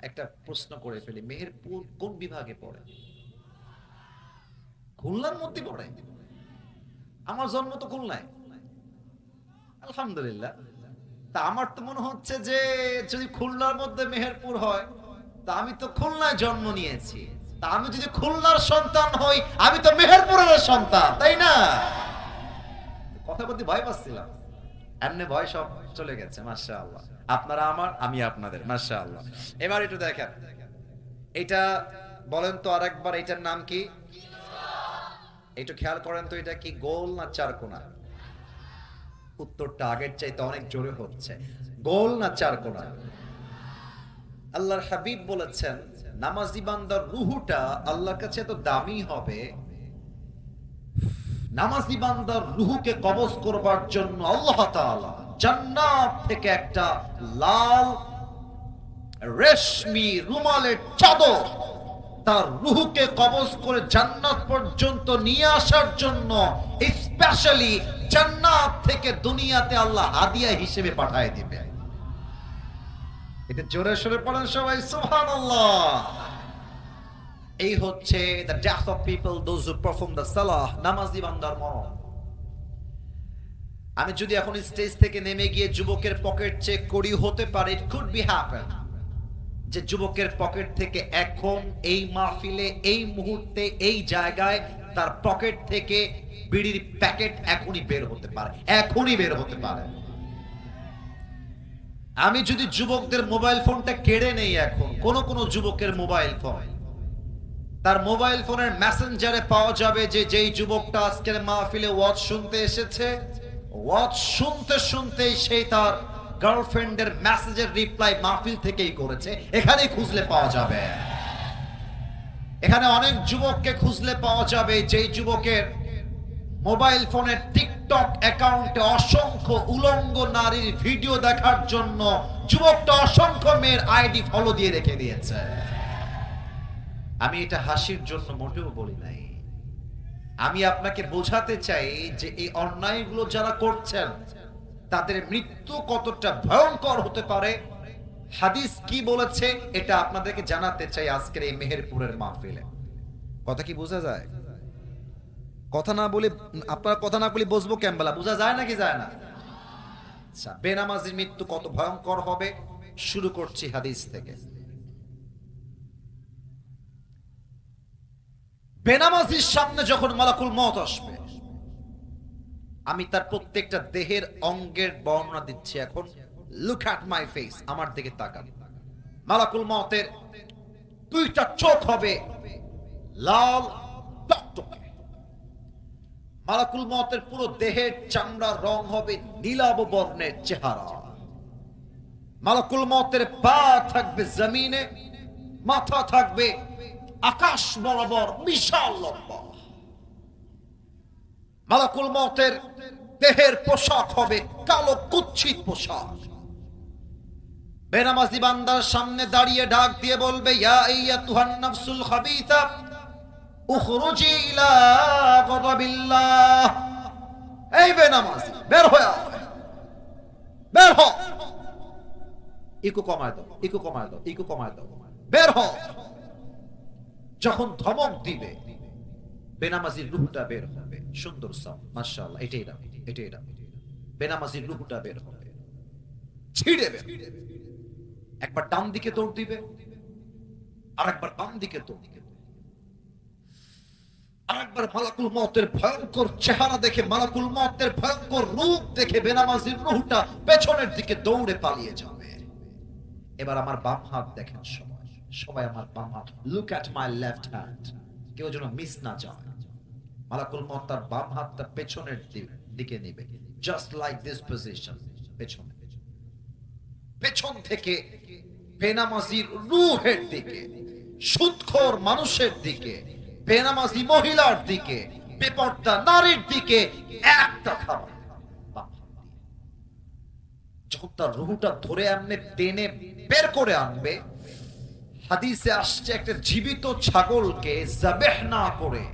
একটা প্রশ্ন করে ফেলি, মেহেরপুর কোন বিভাগে পড়ে? খুলনার মধ্যে পড়ে? আমার জন্ম তো খুলনায়, আলহামদুলিল্লাহ। তা আমার তো মনে হচ্ছে যে যদি খুলনার মধ্যে মেহেরপুর হয়, তা আমি তো খুলনায় জন্ম নিয়েছি। তা আমি যদি খুলনার সন্তান হই, আমি তো মেহেরপুরের সন্তান, তাই না? কথা বলতে ভয় পাচ্ছিলাম, এমনি ভয় সব চলে গেছে। মাশাআল্লাহ, আপনারা আমার, আমি আপনাদের। মাশাআল্লাহ। এবার একটু দেখেন, এটা বলেন তো আরেকবার, এটার নাম কি? একটু খেয়াল করেন তো, এটা কি গোল না চারকোনা? উত্তরটা আগের চাইতে অনেক জোরে হচ্ছে। গোল না চারকোনা? আল্লাহর হাবিব বলেছেন, নামাজি বান্দার রুহুটা আল্লাহর কাছে এত দামি হবে, নামাজি বান্দার রুহুকে কবজ করবার জন্য আল্লাহ তাআলা জান্নাত থেকে একটা লাল রেশমি রুমালের চাদর তার রূহকে কবজ করে জান্নাত পর্যন্ত নিয়ে আসার জন্য স্পেশালি জান্নাত থেকে দুনিয়াতে আল্লাহ হাদিয়া হিসেবে পাঠিয়ে দিবেন। এটা জোরে সোরে পড়েন সবাই সুবহানাল্লাহ। এই হচ্ছে the death of people those who perform the salah, নামাজি বান্দার মরণ। আমি যদি এখন স্টেজ থেকে নেমে গিয়ে যুবকের পকেট চেক করি, হতে পারে it could be happen যে যুবকের পকেট থেকে এখন এই মাহফিলে এই মুহূর্তে এই জায়গায় তার পকেট থেকে বিড়ির প্যাকেট এখনই বের হতে পারে, এখনই বের হতে পারে। আমি যদি যুবকদের মোবাইল ফোনটা কেড়ে নেই, এখন কোন যুবকের মোবাইল ফোন, তার মোবাইল ফোনের মেসেঞ্জারে পাওয়া যাবে যে যেই যুবকটা আজকের মাহফিলে ওয়াজ শুনতে এসেছে, ওয়াজ শুনতে শুনতেই সেই তার গার্লফ্রেন্ডের মেসেজের রিপ্লাই মাহফিল থেকেই করেছে, এখানেই খুঁজলে পাওয়া যাবে। এখানে অনেক যুবককে খুঁজলে পাওয়া যাবে যেই যুবকের মোবাইল ফোনের টিকটক অ্যাকাউন্টে অসংখ্য উলঙ্গ নারীর ভিডিও দেখার জন্য যুবকটা অসংখ্য মেয়ের আইডি ফলো দিয়ে রেখে দিয়েছে। আমি এটা হাসির জন্য মোটেও বলি নাই, আমি আপনাকে বোঝাতে চাই যে এই অন্যায়গুলো যারা করছেন তাদের মৃত্যু কতটা ভয়ঙ্কর হতে পারে, হাদিস কি বলেছে এটা আপনাদেরকে জানাতে চাই আজকের এই মেহেরপুরের মাহফিলে। কথা কি বোঝা যায়? কথা না বলে আপনার কথা না বলে বসবো কেমবেলা, বোঝা যায় নাকি যায় না? আচ্ছা, বেনামাজির মৃত্যু কত ভয়ঙ্কর হবে শুরু করছি হাদিস থেকে। বেনামাজির সামনে যখন মালাকুল মউত আসবে, আমি তার প্রত্যেকটা দেহের অঙ্গের বর্ণনা দিচ্ছি এখন। লুক অ্যাট মাই ফেস, আমার দিকে তাকান। মালাকুল মউতের দুইটা চোখ হবে লাল টকটকে, মালাকুল মউতের পুরো দেহের চামড়ার রং হবে নীলাভ বর্ণের চেহারা, মালাকুল মউতের পা থাকবে জমিনে, মাথা থাকবে আকাশ বরাবর বিশাল লম্বা, মালাকুল মউতের দেহের পোশাক হবে কালো কুৎসিত পোশাক। বেনামাজি বান্দার সামনে দাঁড়িয়ে ডাক দিয়ে বলবে, ইয়া আইয়াতুহান নাফসুল খাবিথা উখরুজি ইলা গাদাবিল্লাহ। এই বেনামাজি বের হয়ে আয়, বের হ, ইকো কমায় দাও, ইকো কমায় দাও, ইকো কমায় দাও, বের হ। যখন ধমক দিবে বেনামাজির রূহটা বের হবে, সুন্দর সাউন্ড মাশাআল্লাহ, এটাই না, এটাই না, বেনামাজির রূহটা বের হবে, ছিড়ে বের। একবার ডান দিকে দৌড় দিবে, আরেকবার বাম দিকে দৌড় দিবে, আরেকবার মালাকুল মউতের ভয়ঙ্কর চেহারা দেখে, মালাকুল মউতের ভয়ঙ্কর রূপ দেখে বেনামাজির রূহটা পেছনের দিকে দৌড়ে পালিয়ে যাবে। এবার আমার বাম হাত দেখেন সবাই, সবাই আমার বাম হাত, look at my left hand, কেউ যেন মিস না যায়। মালাকুল মউত তার বাম হাতটা পেছনের দিকে নেবে, জাস্ট লাইক দিস পজিশন, পেছনে, পেছন থেকে বেনামাজির রূহের দিকে, সুদখোর মানুষের দিকে, বেনামাজি মহিলার দিকে, বেপর্দা নারীর দিকে একটা খাবার যখন তার রূহটা ধরে এমনি টেনে বের করে আনবে, হাদিসে আসছে একটা জীবিত ছাগলকে যাবেহ না করে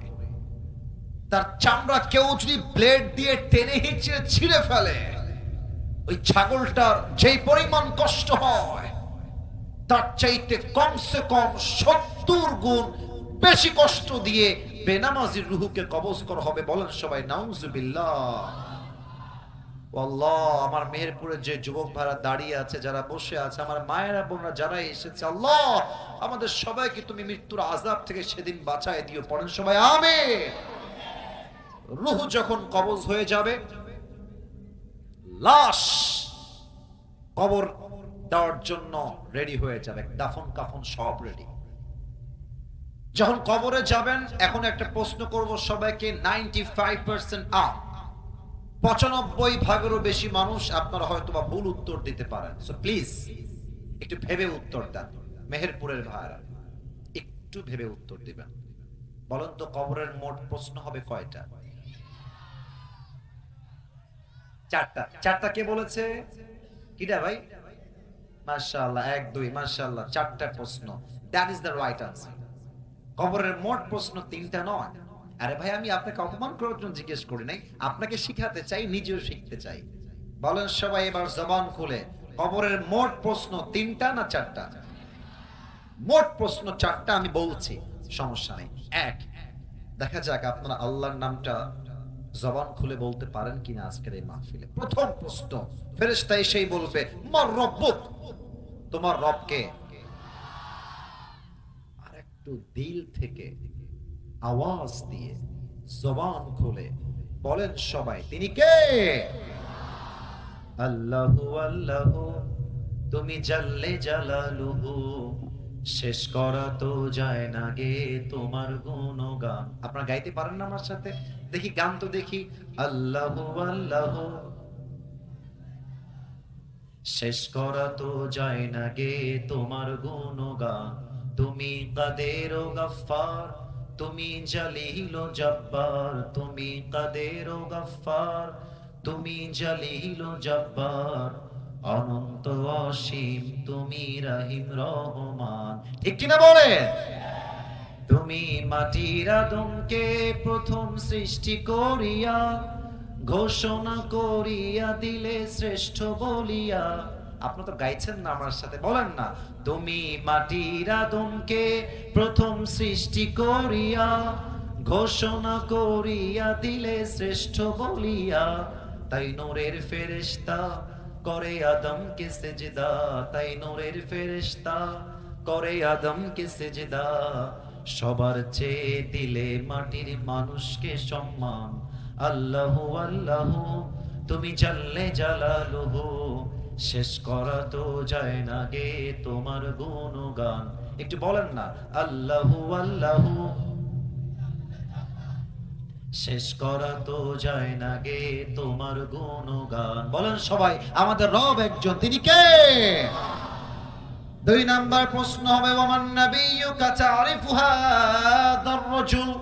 তার চামড়া কেউ যদি ব্লেড দিয়ে টেনে হিচড়ে ছিঁড়ে ফেলে, ওই ছাগলটার যেই পরিমাণ কষ্ট হয় তার চাইতে কমসে কম 70 গুণ বেশি কষ্ট দিয়ে বেনামাজির রূহকে কবজ করা হবে। বলেন সবাই নাউজুবিল্লাহ। আল্লাহ, আমার মেহেরপুরে যে যুবক ভাইরা দাঁড়িয়ে আছে, যারা বসে আছে, আমার মায়েরা বোনরা যারা এসেছে, আল্লাহ আমাদের সবাইকে তুমি মৃত্যুর আযাব থেকে সেদিন বাঁচায় দিও। পড়েন সবাই আমিন। রূহ যখন কবজ হয়ে যাবে, লাশ কবর দেওয়ার জন্য রেডি হয়ে যাবে, দাফন কাফন সব রেডি। যখন কবরে যাবেন, এখন একটা প্রশ্ন করব সবাইকে, 95% আপ, 95 বেশি মানুষ আপনারা হয়তো বা ভুল উত্তর দিতে পারেন। সো প্লিজ একটু ভেবে উত্তর দেন। মেহেরপুরের ভাইরা একটু ভেবে উত্তর দিবেন। বলেন তো কবরের মোট প্রশ্ন হবে কয়টা? 4টা। 4টা কে বলেছে? কিডা ভাই? মাশাআল্লাহ, 1 2 মাশাআল্লাহ, 4টা প্রশ্ন। That is the right answer. কবরের মোট প্রশ্ন তিনটা নয়। আরে ভাই, আমি আপনাকে অপমান করার জন্য জিজ্ঞেস করি নাই, আপনাকে শিখাতে চাই, নিজেও শিখতে চাই। বলেন সবাই এবার জবান খুলে, কবরের মোট প্রশ্ন তিনটা না চারটা? মোট প্রশ্ন চারটা, আমি বলছি, সমস্যা নেই। এক, দেখা যাক আপনারা আল্লাহর নামটা জবান খুলে বলতে পারেন কিনা আজকের এই মাহফিলে। প্রথম প্রশ্ন, ফেরেশতা এসেই বলবে মার রব্বুক, তোমার রব কে? আর একটু দিল থেকে আওয়াজ দিয়ে জবান খুলে বলেন সবাই, তিনি কে? আল্লাহু আল্লাহু, তুমি জাল্লে জালালুহু, শেষ করা তো যায় না গে তোমার গুণগান। আপনারা গাইতে পারেন না আমার সাথে? দেখি গান তো দেখি। আল্লাহু আল্লাহু, শেষ করা তো যায় না গে তোমার গুণগান। তুমি কাদের ও গফফার, তুমি জলিল ও জব্বার, তুমি কাদের ও গফফার, তুমি জলিল ও জব্বার, অনন্ত অসীম তুমি রহিম রহমান। ঠিক কিনা বলেন? তুমি মাটির আদমকে প্রথম সৃষ্টি করিয়া ঘোষণা করিয়া দিলে শ্রেষ্ঠ বলিয়া। আপনারা তো গাইছেন না আমার সাথে, বলেন না। তুমি মাটির আদমকে প্রথম সৃষ্টি করিয়া ঘোষণা করিয়া দিলে শ্রেষ্ঠ বলিয়া। তাই নূরের ফেরেশতা করে আদমকে সেজদা, তাই নূরের ফেরেশতা করে আদমকে সেজদা। সবার চেয়ে দিলে মাটির মানুষকে সম্মান। আল্লাহু আল্লাহু, তুমি জাল্লে জালালুহু, শেষ করা তো যায় না গে তোমার গুণগান। একটু বলেন না, আল্লাহু আল্লাহু, শেষ করা তো যায় না গে তোমার গুণগান। বলেন সবাই, আমাদের রব একজন, তিনি কে? দুই নাম্বার প্রশ্ন হবে, ওয়ামান নাবিয়্যুকা তারিফু হাদার রাজুল।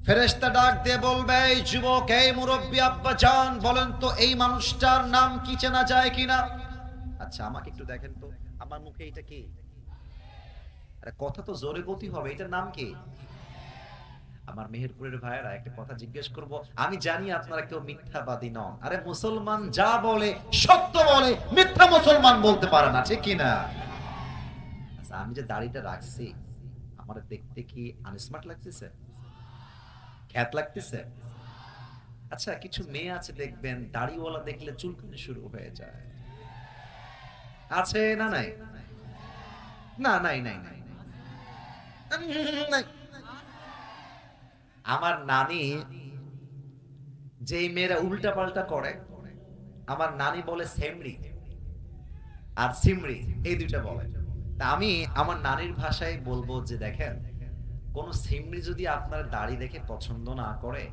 ফেরেশতা ডাক দিয়ে বলবে, এই যুবক, এই মুরব্বী আব্বা জান, বলেন তো এই মানুষটার নাম কি, চেনা যায় কিনা? আচ্ছা আমাকে একটু দেখেন তো, আমার মুখে এটা কি? আরে কথা তো জোরে গতি হবে, এটার নাম কি? আমার মেহেরপুরের ভাইয়েরা, একটা কথা জিজ্ঞেস করব, আমি জানি আপনারা কেউ মিথ্যাবাদী নন। আরে মুসলমান যা বলে সত্য বলে, মিথ্যা মুসলমান বলতে পারে না, ঠিক কিনা? আচ্ছা আমি যে দাড়িটা রাখছি, আমার দেখতে কি আনস্মার্ট লাগতেছে? খ্যাত লাগতেছে? আচ্ছা কিছু মেয়ে আছে দেখবেন, দাড়িওয়ালা দেখলে চুলকানি শুরু হয়ে যায়, আছে না? নাই না, নাই নাই নাই নাই। আমার নানি, যেই মেয়েরা উল্টা পাল্টা করে, আমার নানি বলে সেমরি আর সিমরি, এই দুইটা বলে। তা আমি আমার নানির ভাষায় বলবো যে দেখেন, কোন সিমরি যদি আপনার দাড়ি দেখে পছন্দ না করে,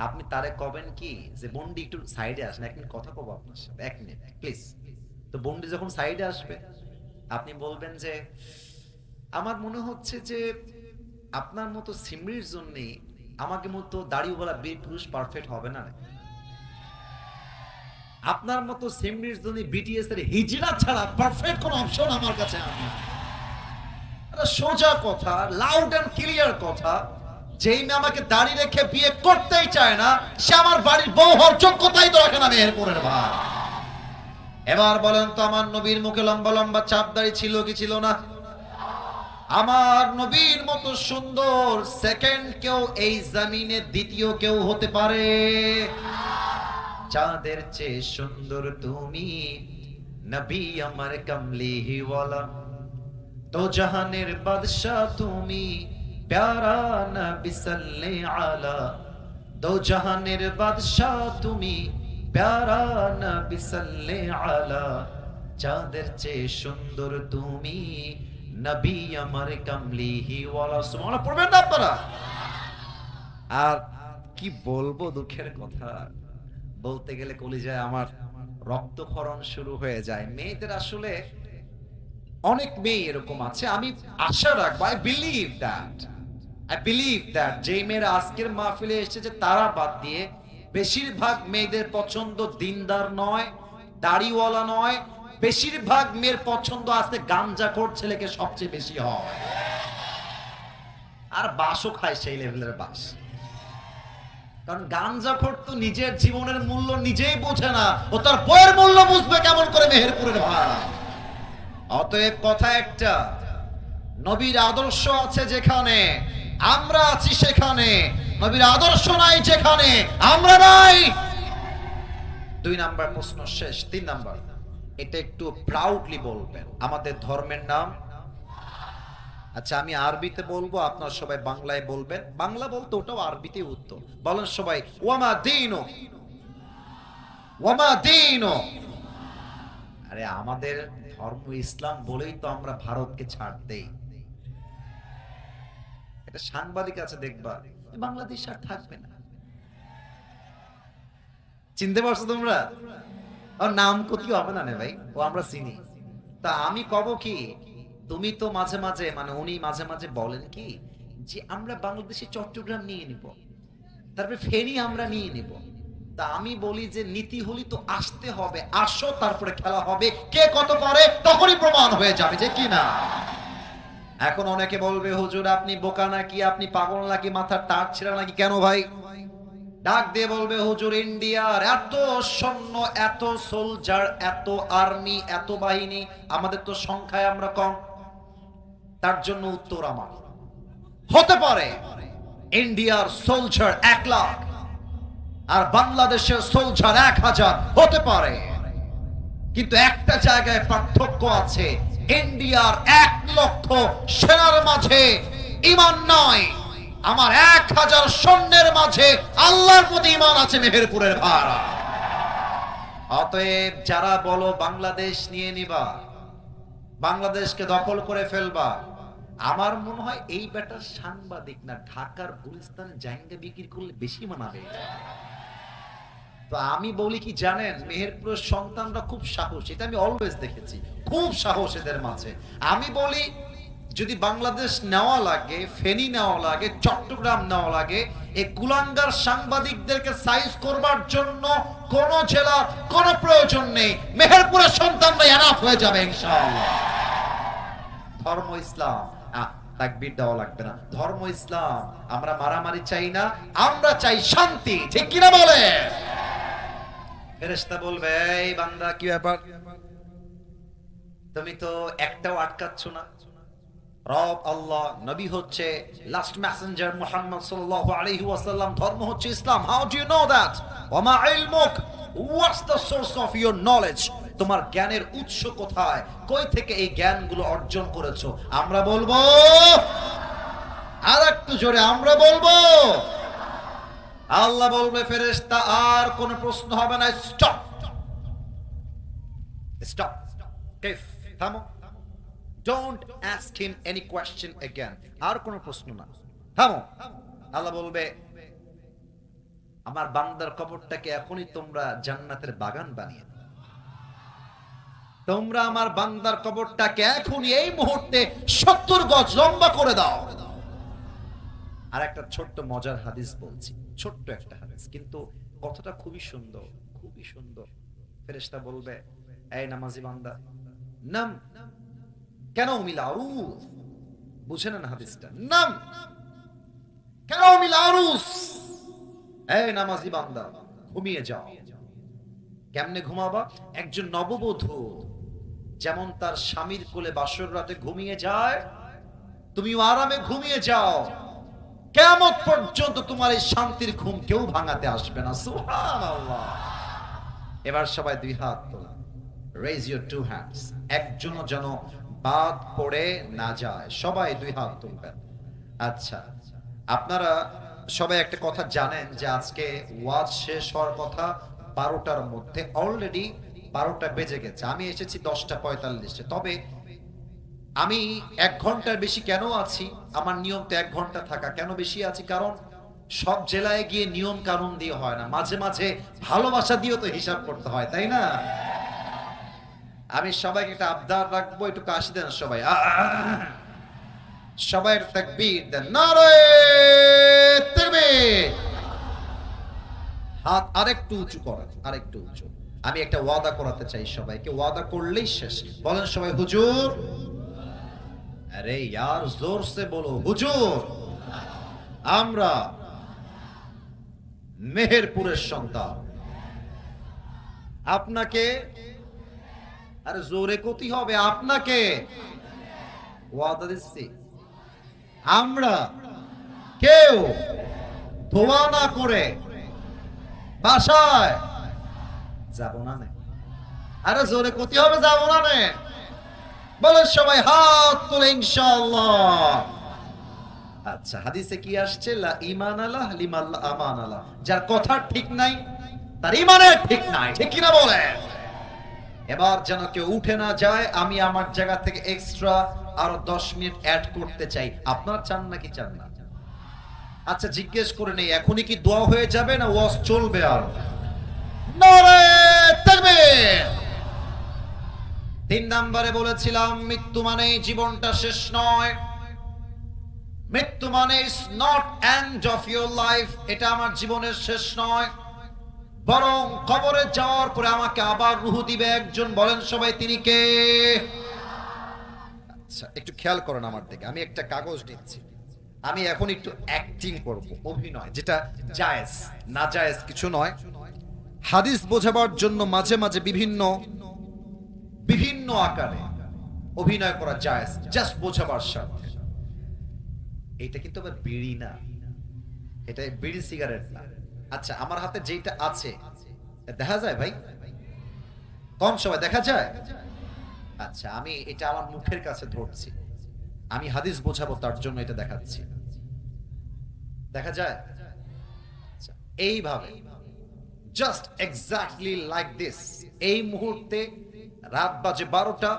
আপনি তারে কবেন কি যে বন্ডি একটু সাইডে আসেন, এক মিনিট কথা কব আপনার সাথে, এক মিনিট প্লিজ। তো বন্ডি যখন সাইডে আসবে, আপনি বলবেন যে আমার মনে হচ্ছে যে আপনার মতো সিমরির জন্য আমাকে মতো দাড়িওয়ালা বীর পুরুষ পারফেক্ট হবে না। আপনার মতো সিমরির জন্য বিটিএস এর হিজড়া ছাড়া পারফেক্ট কোন অপশন আমার কাছে আমি। সোজা কথা, লাউড এন্ড ক্লিয়ার কথা, যেই মেয়ে আমাকে দাড়ি রেখে বিয়ে করতেই চায় না, সে আমার বাড়ির বউ হওয়ার যোগ্যতাই তো রাখে না মেহেরপুরের ভাই। এবার বলেন তো, আমার নবীর মুখে লম্বা লম্বা চাপ দাড়ি ছিল কি ছিল না? আমার নবীর মতো সুন্দর সেকেন্ড কেউ এই জমিনে দ্বিতীয় কেউ হতে পারে? চাঁদের চেয়ে সুন্দর তুমি, নবী আমার কমলিওয়ালা, দো জাহানের বাদশাহ তুমি, প্যারা নবী সাল্লে আলা, দো জাহানের বাদশাহ তুমি, প্যারা নবী সাল্লে আলা। চাঁদের চেয়ে সুন্দর তুমি, নবী আমার কমলিওয়ালা। সুবহানাল্লাহ পড়বেন না আপনারা? আর কি বলবো, দুঃখের কথা বলতে গেলে কলিজায় আমার রক্তক্ষরণ শুরু হয়ে যায়। মেয়েদের আসলে অনেক মেয়ে এরকম আছে, আমি আশা রাখবো, আই বিলিভ দ্যাট যে মেয়েরা আজকের মাহফিলে এসেছে তারা বাদ দিয়ে বেশিরভাগ মেয়েদের পছন্দ দিনদার নয়, দাড়িওয়ালা নয়, বেশিরভাগ মেয়ের পছন্দ আছে গাঞ্জাখোর ছেলেকে সবচেয়ে বেশি হয়। আর বাসও খায় সেই লেভেলের বাস। কারণ গাঞ্জাখোর তো নিজের জীবনের মূল্য নিজেই বোঝে না, ও তার বইয়ের মূল্য বুঝবে কেমন করে মেহেরপুরের ভাড়া। অতএব কথা একটা, নবীর আদর্শ আছে যেখানে আমরা আছি সেখানে, নবীর আদর্শ নাই যেখানে আমরা নাই। 2 নাম্বার প্রশ্ন শেষ। 3 নাম্বার, এটা একটু প্রাউডলি বলবেন, আমাদের ধর্মের নাম। আচ্ছা আমি আরবিতে বলবো, আপনারা সবাই বাংলায় বলবেন। বাংলা বলতে ওটাও আরবিতে উত্তর বলেন সবাই। ওয়ামা দীনু, ওয়ামা দীনু। আরে আমাদের ধর্ম ইসলাম বলেই তো আমরা ভারতকে ছাড় দেই। এটা সাংবাদিক আছে দেখবা, বাংলাদেশ আর থাকবে না। চিনতে পারছো তোমরা? আর নাম কতিও হবে না ভাই, ও আমরা চিনি। তা আমি কব কি, তুমি তো মাঝে মাঝে মানে উনি মাঝে মাঝে বলেন কি যে আমরা বাংলাদেশে চট্টগ্রাম নিয়ে নিব, তারপরে ফেনী আমরা নিয়ে নিব। তা আমি বলি যে নীতি হলি তো আসতে হবে, আসো তারপরে খেলা হবে, কে কত পারে তখনই প্রমাণ হয়ে যাবে যে কি না। এখন অনেকে বলবে হুজুর আপনি বোকা নাকি, আপনি পাগল নাকি, মাথার তার ছিঁড়া নাকি। কেন ভাই? ডাক দিয়ে বলবে হুজুর ইন্ডিয়ার এত সৈন্য, এত সোলজার, এত আর্মি, এত বাহিনী, আমাদের তো সংখ্যায় আমরা কম। তার জন্য উত্তর আমার, হতে পারে ইন্ডিয়ার সোলজার 1 লাখ আর বাংলাদেশের সোলজার 1000 হতে পারে, কিন্তু একটা জায়গায় পার্থক্য আছে। ইন্ডিয়ার 1 লক্ষ সেনার মাঝে ঈমান নয়, আমার 1000 সৈন্যের মাঝে আল্লাহর প্রতি ঈমান আছে মেহেরপুরের ভাড়া। অতএব যারা বলো বাংলাদেশ নিয়ে নিবা, বাংলাদেশকে দখল করে ফেলবা, আমার মনে হয় এই ব্যাটার সাংবাদিক না, ঢাকার গুলিস্তানে জায়গা বিক্রি করলে বেশি মানাবে। তো আমি বলি কি জানেন, মেহেরপুরের সন্তানরা খুব সাহস, এটা আমি অলওয়েজ দেখেছি, খুব সাহস এদের মাঝে। আমি বলি যদি বাংলাদেশ নেওয়া লাগে, ফেনী নেওয়া লাগে, চট্টগ্রাম নেওয়া লাগে, এই কুলাঙ্গার সাংবাদিকদেরকে সাইজ করবার জন্য কোন জেলার কোন প্রয়োজন নেই, মেহেরপুরের সন্তানরা এনাফ হয়ে যাবে ইনশাআল্লাহ। ধর্ম ইসলাম, তাকবীর দেওয়া লাগবে না। ধর্ম ইসলাম, আমরা মারামারি চাই না, আমরা চাই শান্তি, ঠিক কিনা বলে? ফেরেশতা বলবে এই বান্দা কি ব্যাপার, তুমি তো একটাও আটকাচ্ছ না। রব আল্লাহ, নবী হচ্ছে লাস্ট মেসেঞ্জার মুহাম্মদ সাল্লাল্লাহু আলাইহি ওয়াসাল্লাম, ধর্ম হচ্ছে ইসলাম। How do you know that? ওয়া মা ইলমুক, what's the source of your knowledge? তোমার জ্ঞানের উৎস কোথায়, কই থেকে এই জ্ঞানগুলো অর্জন করেছো? আমরা বলবো আর একটু জোরে, আমরা বলবো। আল্লাহ বলবে ফেরেশতা আর কোন প্রশ্ন হবে না, স্টপ স্টপ, কেফ, থামো, don't ask him any question again, আর কোন প্রশ্ন না, থামো। আল্লাহ বলবে আমার বান্দার কবরটাকে এখনই তোমরা জান্নাতের বাগান বানিয়ে দাও, তোমরা আমার বান্দার কবরটাকে এখনই এই মুহূর্তে 70 গজ লম্বা করে দাও। আর একটা ছোট্ট মজার হাদিস বলছি, ছোট্ট একটা হাদিস, কিন্তু কথাটা খুবই সুন্দর, খুবই সুন্দর। ফেরেশতা বলবে এই নামাজি বান্দা, নাম কেন উমিল আরুস, বুঝেন না হাদিসটা? নাম কেন উমিল আরুস, এই নামাজি বান্দা ঘুমিয়ে যাও। কেমনে ঘুমাবা? একজন নববধূ যেমন তার স্বামীর কোলে বাসর রাতে ঘুমিয়ে যায়, তুমিও আরামে ঘুমিয়ে যাও, কিয়ামত পর্যন্ত তোমার এই শান্তির ঘুম কেউ ভাঙাতে আসবে না। সুবহানাল্লাহ। এবার সবাই 2 হাত তোলা, রেজ ইউর 2 হ্যান্ডস, একজন যেন বাদ পড়ে না যায়, সবাই 2 হাত তুলবেন। আচ্ছা, আপনারা সবাই একটা কথা জানেন যে আজকে ওয়াজ শেষ হওয়ার কথা 12টার মধ্যে, অলরেডি 12টা বেজে গেছে, আমি এসেছি 10টা 45-এ। তবে আমি 1 ঘন্টার বেশি কেন আছি? আমার নিয়ম তো 1 ঘন্টা থাকা, কেন বেশি আছি? কারণ সব জেলায় গিয়ে নিয়ম কানুন দিয়ে হয় না, মাঝে মাঝে ভালোবাসা দিয়েও তো হিসাব করতে হয়, তাই না? আমি সবাইকে একটা আবদার রাখবো, একটু কাশি দেন সবাই, সবাই তাকবীর দেন, নারে তাকবীর। হাত আরেকটু উঁচু করেন, আরেকটু উঁচু। আমি একটা ওয়াদা করাতে চাই সবাইকে, ওয়াদা করলেই শেষ। বলেন সবাই হুজুর, আরে यार जोर से बोलो হুজুর। আমরা মেহেরপুরের সন্তান। আপনাকে, আরে জোরে কতি হবে, আপনাকে ওয়াদা দিচ্ছি আমরা কেউ দোয়া না করে বাসায় যাব না। আরে জোরে কতি হবে, যাব না। বলে সবাই হাত তুলে ইনশাআল্লাহ। আচ্ছা, হাদিসে কি আসছে? লা ঈমান আলাহ লিমান লা আমান আলাহ। যার কথা ঠিক নাই তার ঈমানের ঠিক নাই, ঠিক কি না বলে? এবার যেন কেউ উঠে না যায়, আমি আমার জায়গা থেকে এক্সট্রা আরো 10 মিনিট অ্যাড করতে চাই। আপনারা চান নাকি চান না? আচ্ছা জিজ্ঞেস করে নেই, এখনই কি দোয়া হয়ে যাবে না ওয়াজ চলবে? আর নারে তাকবীর। 3 নম্বরে বলেছিলাম মৃত্যু মানে জীবনটা শেষ নয়। মৃত্যু মানে is not end of your life. এটা আমার জীবনের শেষ নয়, বরং কবরে যাওয়ার পরে আমাকে আবার রূহ দিবে একজন। বলেন সবাই তিনি কে? আচ্ছা একটু খেয়াল করেন আমার দিকে, আমি একটা কাগজ নিচ্ছি। আমি এখন একটু অ্যাক্টিং করব, অভিনয়, যেটা জায়েজ না জায়েজ কিছু নয়। হাদিস বোঝাবার জন্য মাঝে মাঝে বিভিন্ন আকারে অভিনয় করা জায়েজ, জাস্ট বোঝাবার স্বার্থে। এটা কিন্তু আবার বিড়ি না, এটা বিড়ি সিগারেট না। আচ্ছা আমার হাতে যেটা আছে দেখা যায় ভাই? কম সময় দেখা যায়? আচ্ছা আমি এটা আমার মুখের কাছে ধরছি, আমি হাদিস বোঝাবো তার জন্য এটা দেখাচ্ছি। দেখা যায়? আচ্ছা, এইভাবে জাস্ট এক্স্যাক্টলি লাইক দিস। এই মুহূর্তে রাত বাজে 12টা,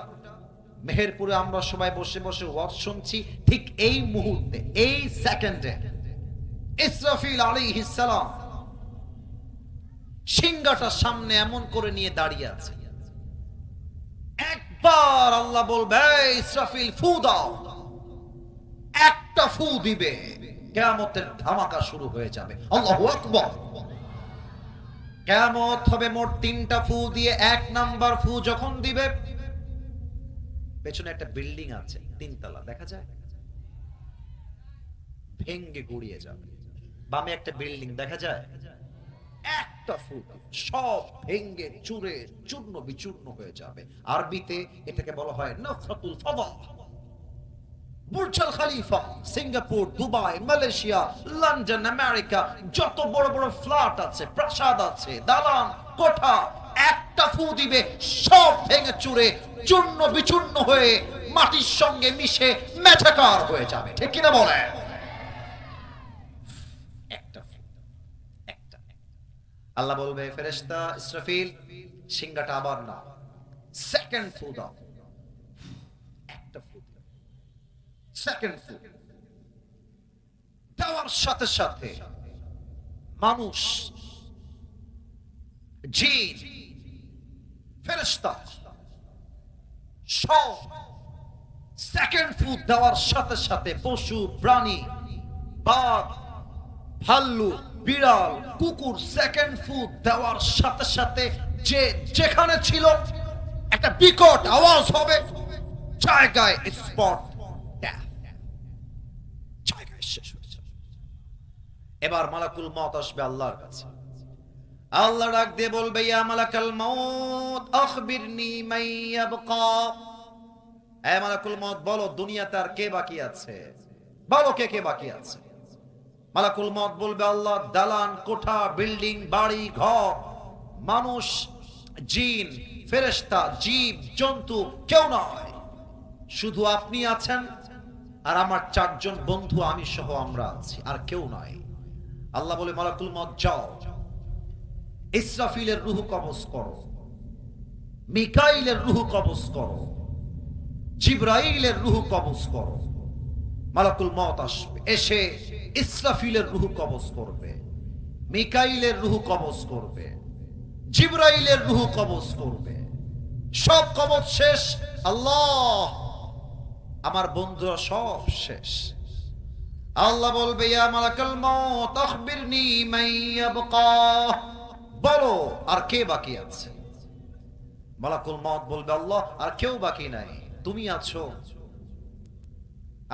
মেহেরপুরে আমরা সবাই বসে বসে ওয়াজ শুনছি। ঠিক এই মুহূর্তে, এই সেকেন্ডে ইসরাফিল আলাইহিস সালাম সিংহাটা সামনে এমন করে নিয়ে দাঁড়িয়ে আছে। একবার আল্লাহ বলবে ইসরাফিল ফু দাও, একটা ফু দিবে, কিয়ামতের ধামাকা শুরু হয়ে যাবে। আল্লাহু আকবার। কিয়ামত হবে মোট 3টা ফু দিয়ে। 1 নাম্বার ফু যখন দিবে, পেছনে একটা বিল্ডিং আছে 3 তলা, দেখা যায়? ভেঙ্গে গুড়িয়ে যাবে। বামে একটা বিল্ডিং দেখা যায়? একটা ফু সব ভেঙ্গে চুরে চূর্ণ বিচূর্ণ হয়ে যাবে। আরবিতে এটাকে বলা হয় নাফরাতুল ফাদা। Burj al Khalifa, Singapore, Dubai, Malaysia, London, America, যত বড় বড় ফ্ল্যাট আছে, প্রাসাদ আছে, দালান কোঠা, একটা ফু দিবে সব ভেঙে চুরে চূর্ণ বিচূর্ণ হয়ে মাটির সঙ্গে মিশে মেঝাকার হয়ে যাবে, ঠিক কিনা বলে? আল্লাহ বলবে ফেরেশতা ইসরাফিল সিংহাটা আবার না, সেকেন্ড ফু দাও। একটা ফু, সেকেন্ড ফু দেওয়ার সাথে সাথে মানুষ, জিন, ফেরেশতা সব সেকেন্ড ফু দেওয়ার সাথে সাথে পশু প্রাণী, বাঘ, ভাল্লুক, বিড়াল, কুকুর সেকেন্ড ফুড দেওয়ার সাথে সাথে যে যেখানে ছিল একটা বিকট আওয়াজ হবে, জায়গায় স্পট ডেথ, জায়গায় শেষ হয়ে যাবে। এবার মালাকুল মউত আসবে আল্লাহর কাছে। আল্লাহ ডাক দিয়ে বলবে ইয়া মালাকাল মউত আখবিরনি মান ইয়াবকা। হে মালাকুল মউত বলো দুনিয়াতে আর কে বাকি আছে, বলো কে কে বাকি আছে। মালাকুল মউত বলবে আল্লাহ দালান কোঠা, বিল্ডিং, বাড়ি ঘর, মানুষ, জিন, ফেরেশতা, জীব জন্তু কেউ নয়, শুধু আপনি আছেন আর আমার 4 জন বন্ধু আমি সহ আমরা আছি, আর কেউ নয়। আল্লাহ বলে মালাকুল মউত যাও ইসরাফিলের রূহ কবজ করো, মিকাইলের রূহ কবজ করো, জিবরাইলের রূহ কবজ করো। মালাকুল মউত আসবে, এসে ইসরাফিলের রূহ কবজ করবে, মিকাইলের রূহ কবজ করবে, জিবরাইলের রূহ কবজ করবে। সব কবজ শেষ। আল্লাহ আমার বন্ধুরা সব শেষ। আল্লাহ বলবে ইয়া মালাকাল মউত আখবিরনি মান ইয়াবকা, বলো আর কে বাকি আছে। মালাকুল মউত বলবে আল্লাহ আর কেউ বাকি নাই, তুমি আছো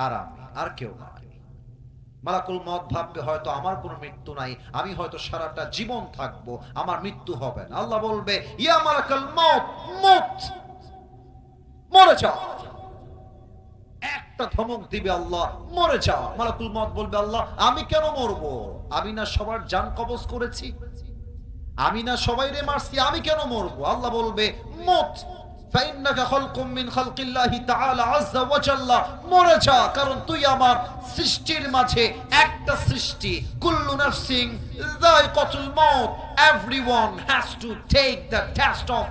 আর আমি, আর কেউ নাই। মালাকুল মউত ভাববে হয়তো আমার কোনো মৃত্যু নাই, আমি হয়তো সারাটা জীবন থাকবো, আমার মৃত্যু হবে না। আল্লাহ বলবে ইয়া মালাকুল মউত, মউত, মরে যাও। একটা ধমক দিবে আল্লাহ, মরে যাও। মালাকুল মউত বলবে আল্লাহ আমি কেন মরবো? আমি না সবার জান কবজ করেছি, আমি না সবাইরে মারছি, আমি কেন মরবো? আল্লাহ বলবে মউত ফাইন্নাকা খালকুম মিন খালকিল্লাহি তাআলা আযজা ওয়া জাল্লা, মরে যা, কারণ তুই আমার সৃষ্টির মাঝে একটা সৃষ্টি। কুল্লু নাফসিন যায়কাতুল মাউত, everyone has to take the test of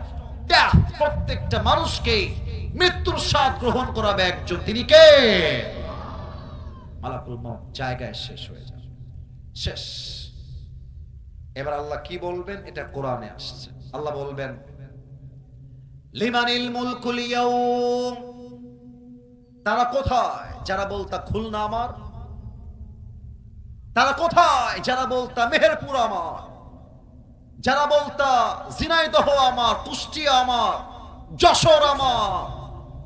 death, প্রত্যেকটা মানুষকে মৃত্যুর স্বাদ গ্রহণ করাবে একজন, তিনি কে? মালাকুল মউত জায়গায় শেষ হয়ে যাবে, শেষ। এবার আল্লাহ কি বলবেন? এটা কোরআনে আসছে। আল্লাহ বলবেন লিমানিল মুলকুল ইয়াউম, তারা কোথায় যারা বলতা খুলনা আমার? তারা কোথায় যারা বলতা মেহেরপুর আমার? যারা বলতা ঝিনাইদহ আমার, কুষ্টিয়া আমার, যশোর আমার,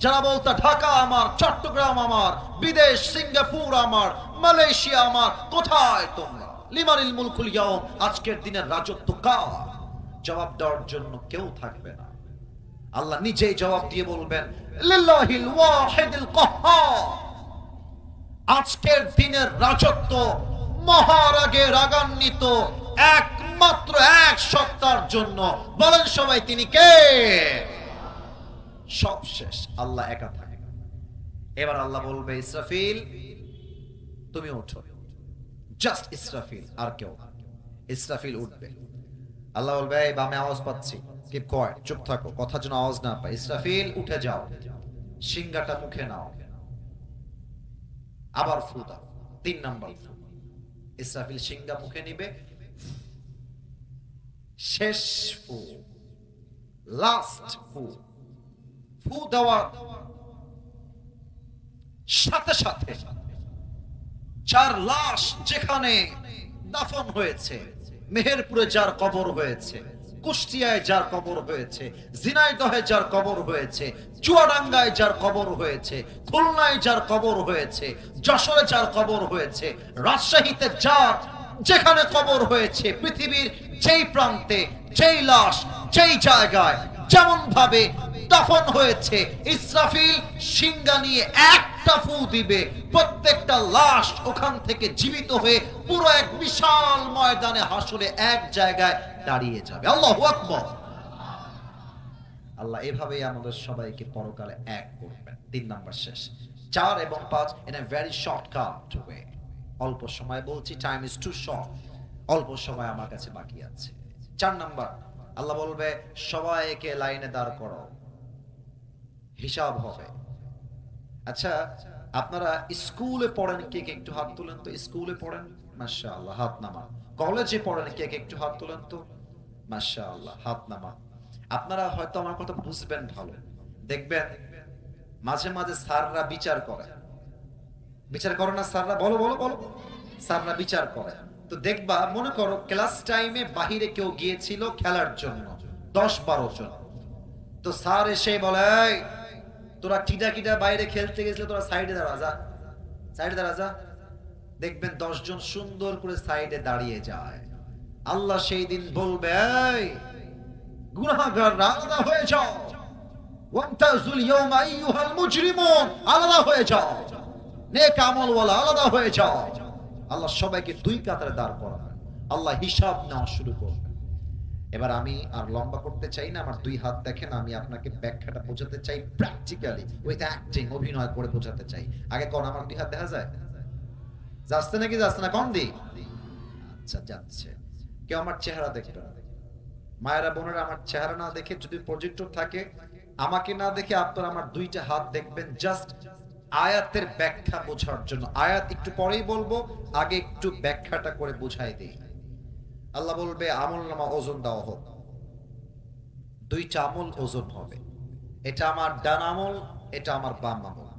যারা বলতা ঢাকা আমার, চট্টগ্রাম আমার, বিদেশ সিঙ্গাপুর আমার, মালয়েশিয়া আমার, কোথায় তোমরা? লিমানিল মুলকুল ইয়াউম, আজকের দিনের রাজত্ব কার? জবাব দেওয়ার জন্য কেউ থাকবে না। আল্লাহ নিজেই জবাব দিয়ে বলবেন লিল্লাহিল ওয়াহিদুল কাহ্হার, আজকের দিনের রাজত্ব মহারাগে রাগান্বিত একমাত্র এক সত্তার জন্য। বলেন সবাই তিনি কে? সব শেষ, আল্লাহ একা থাকে। এবার আল্লাহ বলবে ইসরাফিল তুমি ওঠো, জাস্ট ইসরাফিল, আর কেউ। ইসরাফিল উঠবে, আল্লাহ বলবে এই বামে আওয়াজ পাচ্ছি, কিপ কোয়াইট, চুপ থাকো, কথা যেন আওয়াজ না পায়। ইসরাফিল উঠে যাও, সিংহাটা মুখে নাও, আবার ফু দাও, 3 নাম্বার ফু। ইসরাফিল সিংহা মুখে নিবে, শেষ ফু, লাস্ট ফু। ফু দেওয়ার সাথে সাথে যার লাশ যেখানে দাফন হয়েছে, মেহেরপুরে যার কবর হয়েছে, কুষ্টিয়ায় যার কবর হয়েছে, ঝিনাইদহে যার কবর হয়েছে, চুয়াডাঙ্গায় যার কবর হয়েছে, খুলনায় যার কবর হয়েছে, যশোরে যার কবর হয়েছে, রাজশাহীতে যার যেখানে কবর হয়েছে, পৃথিবীর যেই প্রান্তে যেই লাশ যেই জায়গায় যেমন ভাবে দাফন হয়েছে, ইসরাফিল সিংহা নিয়ে একটা ফু দিবে, প্রত্যেকটা লাশ ওখান থেকে জীবিত হয়ে পুরো এক বিশাল ময়দানে হাসরে এক জায়গায় দাঁড়িয়ে যাবে। আল্লাহু আকবার। আল্লাহ এভাবেই আমাদের সবাইকে পরকালে এক করবেন। 3 নাম্বার শেষ। 4 এবং 5 in a very shortcut way. অল্প সময় বলছি, টাইম ইজ টু শর্ট, অল্প সময় আমার কাছে বাকি আছে। 4 নাম্বার, আল্লাহ বলবে সবাইকে লাইনে দাঁড় করো, হিসাব হবে। আচ্ছা আপনারা স্কুলে পড়েন কে কে? একটু হাত তোলেন তো। স্কুলে পড়েন? মাশাআল্লাহ, হাত নামা। কলেজে পড়েন কে কে? একটু হাত তোলেন তো। মাশাআল্লাহ, হাত নামা। আপনারা হয়তো আমার কথা বুঝবেন ভালো। দেখবেন মাঝে মাঝে স্যাররা বিচার করে, বিচার করে না স্যাররা? বলো বলো বলো। স্যাররা বিচার করে। তো দেখবা, মনে করো ক্লাস টাইমে বাহিরে কেউ গিয়েছিল খেলার জন্য, 10-12 জন। তো স্যার এসে বলে এই তোরা কিটা কিটা বাইরে খেলতে গেছিল, তোরা সাইডে দাঁড়া যা, সাইডে দাঁড়া যা। দেখবেন 10 জন সুন্দর করে সাইডে দাঁড়িয়ে যায়। আল্লাহ সেই দিন বলবে এই গুনাহগাররা আলাদা হয়ে যাও, ওয়ামতাজুল ইয়াওমা আইয়ুহাল মুজরিমুন, আলাদা হয়ে যাও, নেক আমলওয়ালা আলাদা হয়ে যাও। আল্লাহ সবাইকে 2 কাতারে দাঁড় করাবেন, আল্লাহ হিসাব নেওয়া শুরু করবেন। এবার আমি আর লম্বা করতে চাই না, আমার 2 হাত দেখেন, আমি আপনাকে ব্যাখ্যাটা বোঝাতে চাই প্র্যাকটিক্যালি, উইথ অ্যাক্টিং, অভিনয় করে বোঝাতে চাই। আগে কোন আমার 2 হাত দেখা যায়? যাচ্ছে নাকি যাচ্ছে না? কোন দিক? আচ্ছা যাচ্ছে। কেউ আমার চেহারা দেখবে না। মায়েরা বোনেরা আমার চেহারা না দেখে, যদি প্রজেক্টর থাকে আমাকে না দেখে আপনারা আমার 2টা হাত দেখবেন, জাস্ট আয়াতের ব্যাখ্যা বোঝার জন্য। আয়াত একটু পরেই বলবো, আগে একটু ব্যাখ্যাটা করে বুঝাই দেই। আল্লাহ বলবে আমলনামা ওজন দেওয়া হোক, 2টা আমল ওজন হবে। এটা আমার ডান আমল, এটা আমার বাম আমল।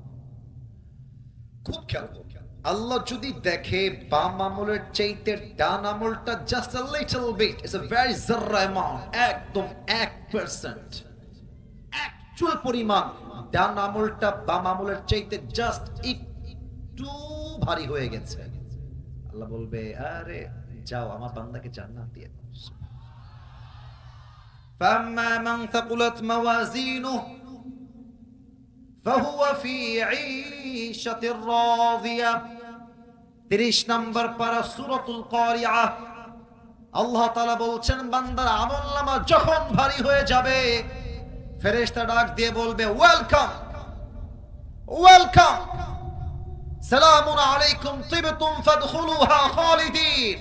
খুব খেয়াল করুন, আল্লাহ যদি দেখে বাম আমলের চাইতে ডান আমলটা just a little bit, it's a very জাররা অ্যামাউন্ট, একদম 1%, অ্যাকচুয়াল পরিমাণ ডান আমলটা বাম আমলের চাইতে জাস্ট একটু ভারী হয়ে গেছে, আল্লাহ বলবে আরে যাও আমার বান্দাকে জান্নাত দিয়ে দাও। ফাম্মা মান থাকুলাত মাওয়াজিনুহু ফাহুয়া ফি ঈশাতির রাদিয়া। 30 নম্বর পারা সূরাতুল কারিআহ। আল্লাহ তাআলা বলছেন বান্দার আমলনামা যখন ভারী হয়ে যাবে ফেরেশতা ডাক দিয়ে বলবে ওয়েলকাম ওয়েলকাম, সালামুন আলাইকুম তিবতুম ফাদখুলুহা খালিদিন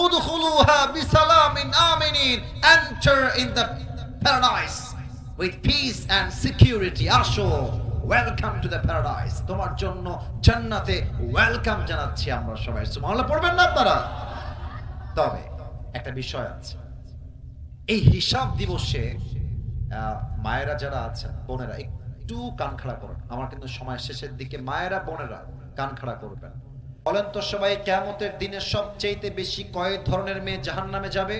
উদখুলুহা বিসালামিন আমিনিন, enter in the paradise with peace and security. আসো, ওয়েলকাম টু দ্য প্যারাডাইস, তোমার জন্য জান্নাতে ওয়েলকাম জানাচ্ছি আমরা সবাই। সুবহানাল্লাহ পড়বেন না আপনারা? তবে একটা বিষয় আছে, এই হিসাব দিবসে মায়েরা যারা আছেন, বোনেরা একটু কান খাড়া করুন, আমার কিন্তু সময় শেষের দিকে। মায়েরা বোনেরা কান খাড়া করবেন। বলেন তো সবাই, কিয়ামতের দিনে সবচেয়ে বেশি কয় ধরনের মেয়ে জাহান্নামে যাবে?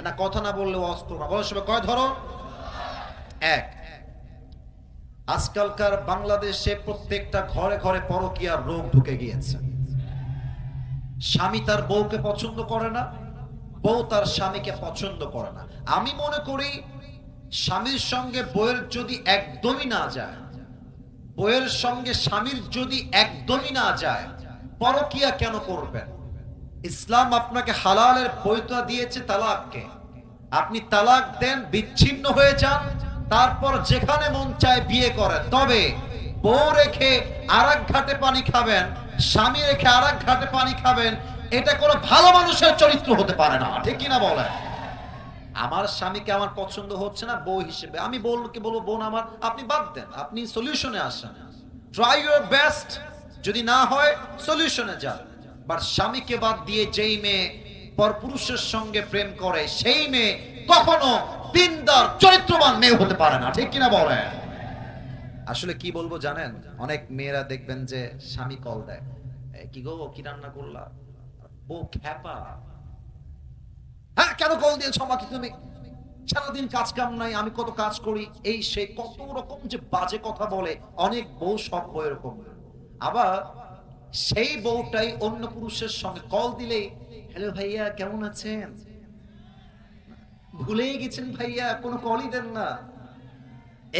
না, কথা না বললেও অস্ত্র না। বলেন সবাই কয় ধরন? এক, আজকালকার বাংলাদেশে প্রত্যেকটা ঘরে ঘরে পরকীয়ার রোগ ঢুকে গিয়েছে। স্বামী তার বউকে পছন্দ করে না, বউ তার স্বামীকে পছন্দ করে না। আমি মনে করি স্বামীর সঙ্গে বউয়ের যদি একদমই না যায়, বউয়ের সঙ্গে স্বামীর যদি একদমই না যায়, পরকীয়া কেন করবেন? ইসলাম আপনাকে হালালের বৈধতা দিয়েছে তালাককে। আপনি তালাক দেন, বিচ্ছিন্ন হয়ে যান, তারপর যেখানে মন চায় বিয়ে করেন। তবে বউ রেখে আরেক ঘাটে পানি খাবেন, স্বামী রেখে আরেক ঘাটে পানি খাবেন, এটা কোনো ভালো মানুষের চরিত্র হতে পারে না। ঠিক কিনা বলেন? আমার স্বামীকে আমার পছন্দ হচ্ছে না, বউ হিসেবে আমি বলবো বোন আমার, আপনি বাদ দেন, আপনি সলিউশনে আসেন, ট্রাই ইউর বেস্ট। যদি না হয় সলিউশনে যান। বাট স্বামীকে বাদ দিয়ে যেই মেয়ে পরপুরুষের সঙ্গে প্রেম করে, সেই মেয়ে কখনো দিনদার চরিত্রবান মেয়ে হতে পারে না। ঠিক কিনা বলেন? আসলে কি বলবো জানেন, অনেক মেয়েরা দেখবেন যে স্বামী কল দেয়, কি গো কি রান্না করলা? বউ খ্যাপা, হ্যাঁ কেন কল দিয়েছো আমাকে তুমি? সারাদিন কাজ কাম নাই, আমি কত কাজ করি, এই সে কত রকম যে বাজে কথা বলে। অনেক বউ, সব বউ এরকম। আবার সেই বউটাই অন্য পুরুষের সঙ্গে কল দিলেই, হ্যালো ভাইয়া কেমন আছেন? ভুলেই গেছেন ভাইয়া, কোনো কলই দেন না।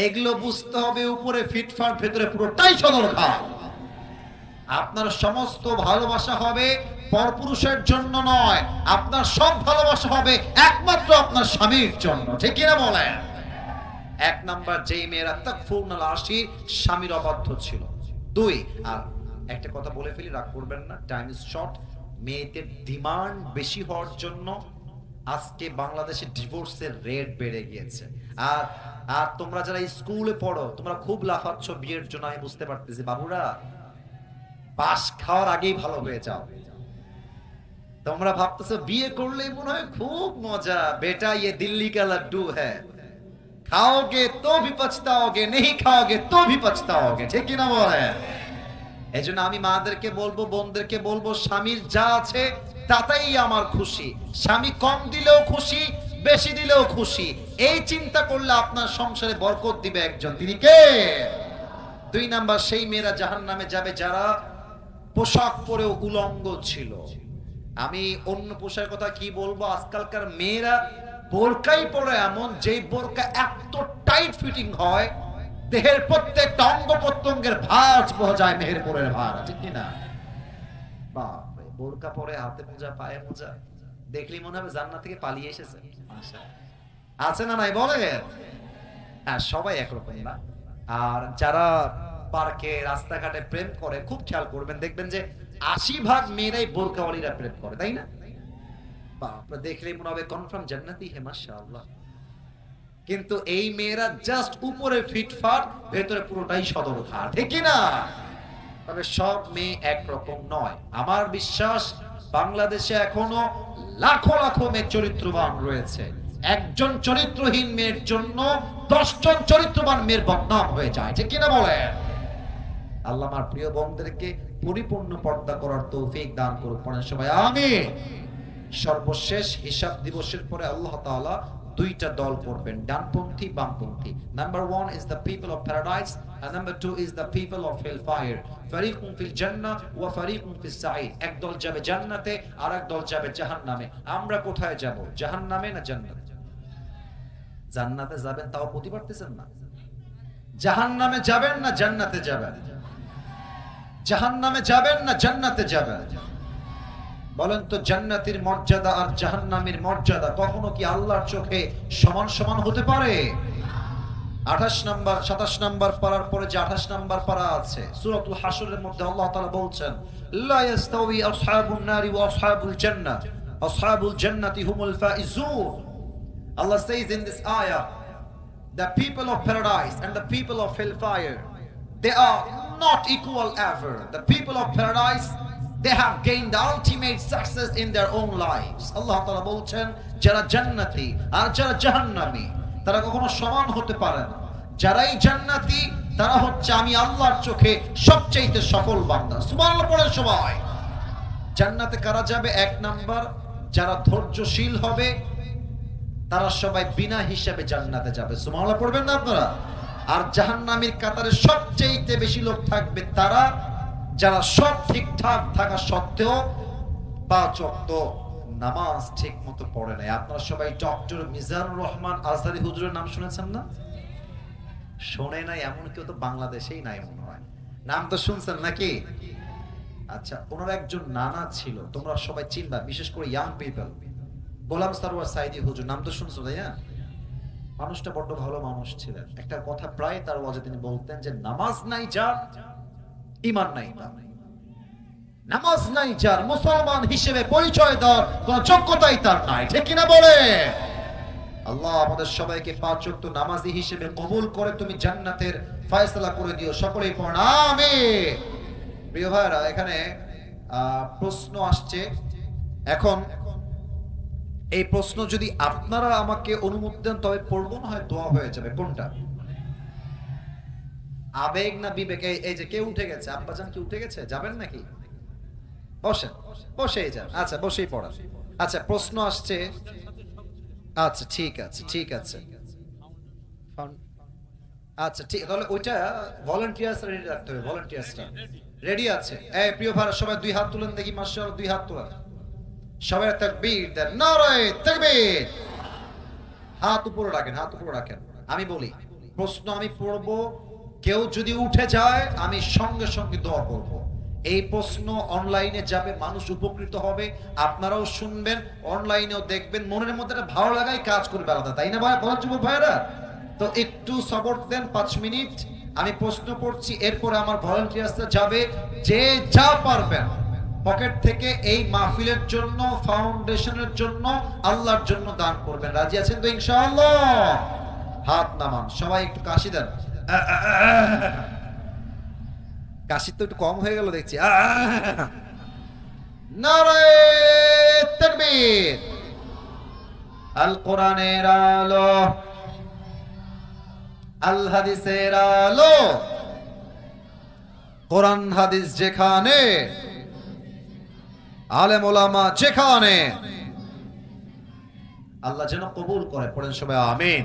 এগুলো বুঝতে হবে, উপরে ফিটফাট, ভেতরে পুরোটাই সদরঘাট। আপনার সমস্ত ভালোবাসা হবে পরপুরুষের জন্য নয়, আপনার সব ভালোবাসা হবে একমাত্র আপনার স্বামীর জন্য। ঠিক কিনা বলেন? এক নাম্বার, যেই মেয়েরা তাকফুরনাল আশির, স্বামীর অবাধ্য ছিল। দুই, আর একটা কথা বলে ফেলি, রাগ করবেন না, টাইম ইজ শর্ট। মেয়েদের ডিমান্ড বেশি হওয়ার জন্য আজকে বাংলাদেশে ডিভোর্সের রেট বেড়ে গিয়েছে। আর আর তোমরা যারা স্কুলে পড়ো, তোমরা খুব লাফাচ্ছ বিয়ের জন্য, আমি বুঝতে পারতেছি। বাবুরা, পাশ খাওয়ার আগেই ভালো হয়ে যাও। তোমরা ভাবতেছো বিয়ে করলেই মনে হয় খুব মজা। বেটা, ये दिल्ली का लड्डू है, खाओगे तो भी पछताओगे, नहीं खाओगे तो भी पछताओगे। ঠিক কি না বলেন? এজন্য আমি মাদেরকে বলবো, বোনদেরকে বলবো, স্বামীর যা আছে তাতেই আমার খুশি। স্বামী কম দিলেও খুশি, বেশি দিলেও খুশি। এই চিন্তা করলে আপনার সংসারে বরকত দিবে একজন, তিনি কে? দুই নাম্বার, সেই মেয়েরা জাহান্নামে যাবে যারা পোশাক পরেও উলঙ্গ ছিল। আমি অন্য পোশাকের কথা কি বলবো, আজকালকার মেয়েরা বোরকাই পরে, এমন যেই বোরকা এত টাইট ফিটিং হয়, দেহের প্রত্যেকটা অঙ্গ প্রত্যঙ্গের ভাঁজ বোঝা যায়, মেহেরপুরের ভার। ঠিক কিনা? বাপরে, বোরকা পরে, হাতে মোজা, পায়ে মোজা, দেখলেই মনে হবে জান্নাত থেকে পালিয়ে এসেছে। আছে না নাই বলে? হ্যাঁ, সবাই একরকম না। আর যারা পার্কে, রাস্তাঘাটে প্রেম করে, খুব খেয়াল করবেন, দেখবেন যে 80% মেয়েরাই বোরকাওয়ালিরা প্রেম করে, তাই না? বাপরে, দেখলেই মনে হবে কনফার্ম জান্নাতি হে, মাশাআল্লাহ। কিন্তু এই মেয়েরা জাস্ট উপরে ফিটফাট, ভেতরে পুরোটাই সদরঘাট। ঠিক কি না? তবে সব মেয়ে একরকম নয়। আমার বিশ্বাস বাংলাদেশে এখনো লাখো লাখো মেয়ে চরিত্রবান রয়েছে। একজন চরিত্রহীন মেয়ের জন্য 10 জন চরিত্রবান মেয়ের বদনাম হয়ে যায়। ঠিক কিনা বলেন? আল্লাহ আমার প্রিয় বোনদেরকে পরিপূর্ণ পর্দা করার তৌফিক দান করুন। পড়েন সবাই আমিন। সর্বশেষ হিসাব দিবসের পরে আল্লাহ তাআলা দুইটা দল করবেন, ডানপন্থী, বামপন্থী। Number 1 is the people of paradise, and number 2 is the people of hellfire. ফারিকুন ফিল জান্নাহ ওয়া ফারিকুন ফিস সাঈর। একদল যাবে জান্নাতে আর একদল যাবে জাহান্নামে। আমরা কোথায় যাব, জাহান্নামে না জান্নাতে? জান্নাতে যাবেন তাও প্রতি পারতেছেন না। জাহান্নামে যাবেন না জান্নাতে যাবেন? জাহান্নামে যাবেন না জান্নাতে যাবেন? বলেন তো, জান্নাতের মর্যাদা আর জাহান্নামের মর্যাদা কখনো কি আল্লাহর চোখে সমান সমান হতে পারে? 28 নম্বর 27 নম্বর পারার পরে যে 28 নম্বর পারা আছে সূরাতুল হাশরের মধ্যে আল্লাহ তাআলা বলছেন, লা ইয়াস্তাওয়ি আসহাবুন নারি ওয়া আসহাবুল জান্নাহ, আসহাবুল জান্নাতি হুমুল Faizun. Allah says in this ayah, the people of paradise and the people of hellfire, they are not equal ever. The people of paradise, they have gained the ultimate success in their own lives. Allah Ta'ala বলছেন, যারা জান্নাতি আর যারা জাহান্নামী তারা কখনো সমান হতে পারে না। যারাই জান্নাতি তারা হচ্ছে আমি আল্লাহর চোখে সবচেয়ে সফল বান্দা। সুবহানাল্লাহ পড়ে সবাই। জান্নাতে কারা যাবে? 1 নাম্বার, যারা ধৈর্যশীল হবে তারা সবাই বিনা হিসাবে জান্নাতে যাবে। সুবহানাল্লাহ পড়বেন না আপনারা? আর জাহান্নামীর কাতারে সবচেয়ে বেশি লোক থাকবে তারা যারা সব ঠিকঠাক থাকা সত্ত্বেও 5 ওয়াক্ত নামাজ ঠিক মতো পড়ে নাই। আপনারা সবাই ডক্টর মিজানুর রহমান আজহারি হুজুরের নাম শুনেছেন না? শোনে নাই এমন কেউ তো বাংলাদেশেই নাই মনে হয়। নাম তো শুনছেন নাকি? আচ্ছা, ওনার একজন নানা ছিল, তোমরা সবাই চিনবা, বিশেষ করে ইয়াং পিপল। গোলাম সারওয়ার সাইদি হুজুর, নাম তো শুনছো তাই না? মানুষটা বড্ড ভালো মানুষ ছিলেন। একটা কথা প্রায় তার ওয়াজে তিনি বলতেন যে নামাজ নাই যার, ঈমান নাই তার। নামাজ নাই যার, মুসলমান হিসেবে পরিচয় দেওয়ার কোন যোগ্যতাই তার নাই। ঠিক কিনা বলে? আল্লাহ আমাদের সবাইকে 5 ওয়াক্ত নামাজি হিসেবে কবুল করে তুমি জান্নাতের ফয়সালা করে দিও। সকলেই পড়ুন আমিন। প্রিয় ভাইরা, এখানে প্রশ্ন আসছে। এখন এই প্রশ্ন যদি আপনারা আমাকে অনুমতি দেন তবে পড়বো, না হয় দোয়া হয়ে যাবে। কোনটা? আবেগ না বিবেক? এই যে কেউ উঠে গেছে, আব্বাজান কি উঠে গেছে? যাবেন নাকি? বসেন, বসেই যান। আচ্ছা, বসেই পড়ান। আচ্ছা, প্রশ্ন আসছে। আচ্ছা, ঠিক আছে, ঠিক আছে। আচ্ছা, ঠিক, তাহলে ওইটা ভলান্টিয়ার্স রেডি রাখতে হবে। ভলান্টিয়ার্সটা রেডি আছে? এই প্রিয় ভাইরা, সবাই 2 হাত তুলেন দেখি। মাশাআল্লাহ, 2 হাত তোলেন। সবাই তাকবীর দেন, নারায়ে তাকবীর। হাত উপরে রাখেন, হাত উপরে রাখেন। আমি বলি, প্রশ্ন আমি পড়বো, কেউ যদি উঠে যায় আমি সঙ্গে সঙ্গে দোয়া করব। এই প্রশ্ন অনলাইনে যাবে, মানুষ উপকৃত হবে, আপনারাও শুনবেন, অনলাইনেও দেখবেন, মনের মধ্যে একটা ভালো লাগাই কাজ করবে আলাদা, তাই না ভাই? বলেন যুবক ভাইরা। তো একটু সবর দেন, 5 মিনিট আমি প্রশ্ন পড়ছি, এরপরে আমার ভলান্টিয়ার্সরা যাবে। যে যা পারবেন পকেট থেকে এই মাহফিলের জন্য, ফাউন্ডেশনের জন্য, আল্লাহর জন্য দান করবেন। রাজি আছেন তো ইনশাআল্লাহ? হাত নামান, সবাই একটু কাশি দেন। কাশি তো একটু কম হয়ে গেল দেখছি। নারায়ে তাকবীর। আল কোরআনের আলো, আল হাদিসের আলো। কোরআন হাদিস যেখানে, আলেম ওলামা যেখানে, আল্লাহ যেন কবুল করে। পড়েন সবাই আমিন।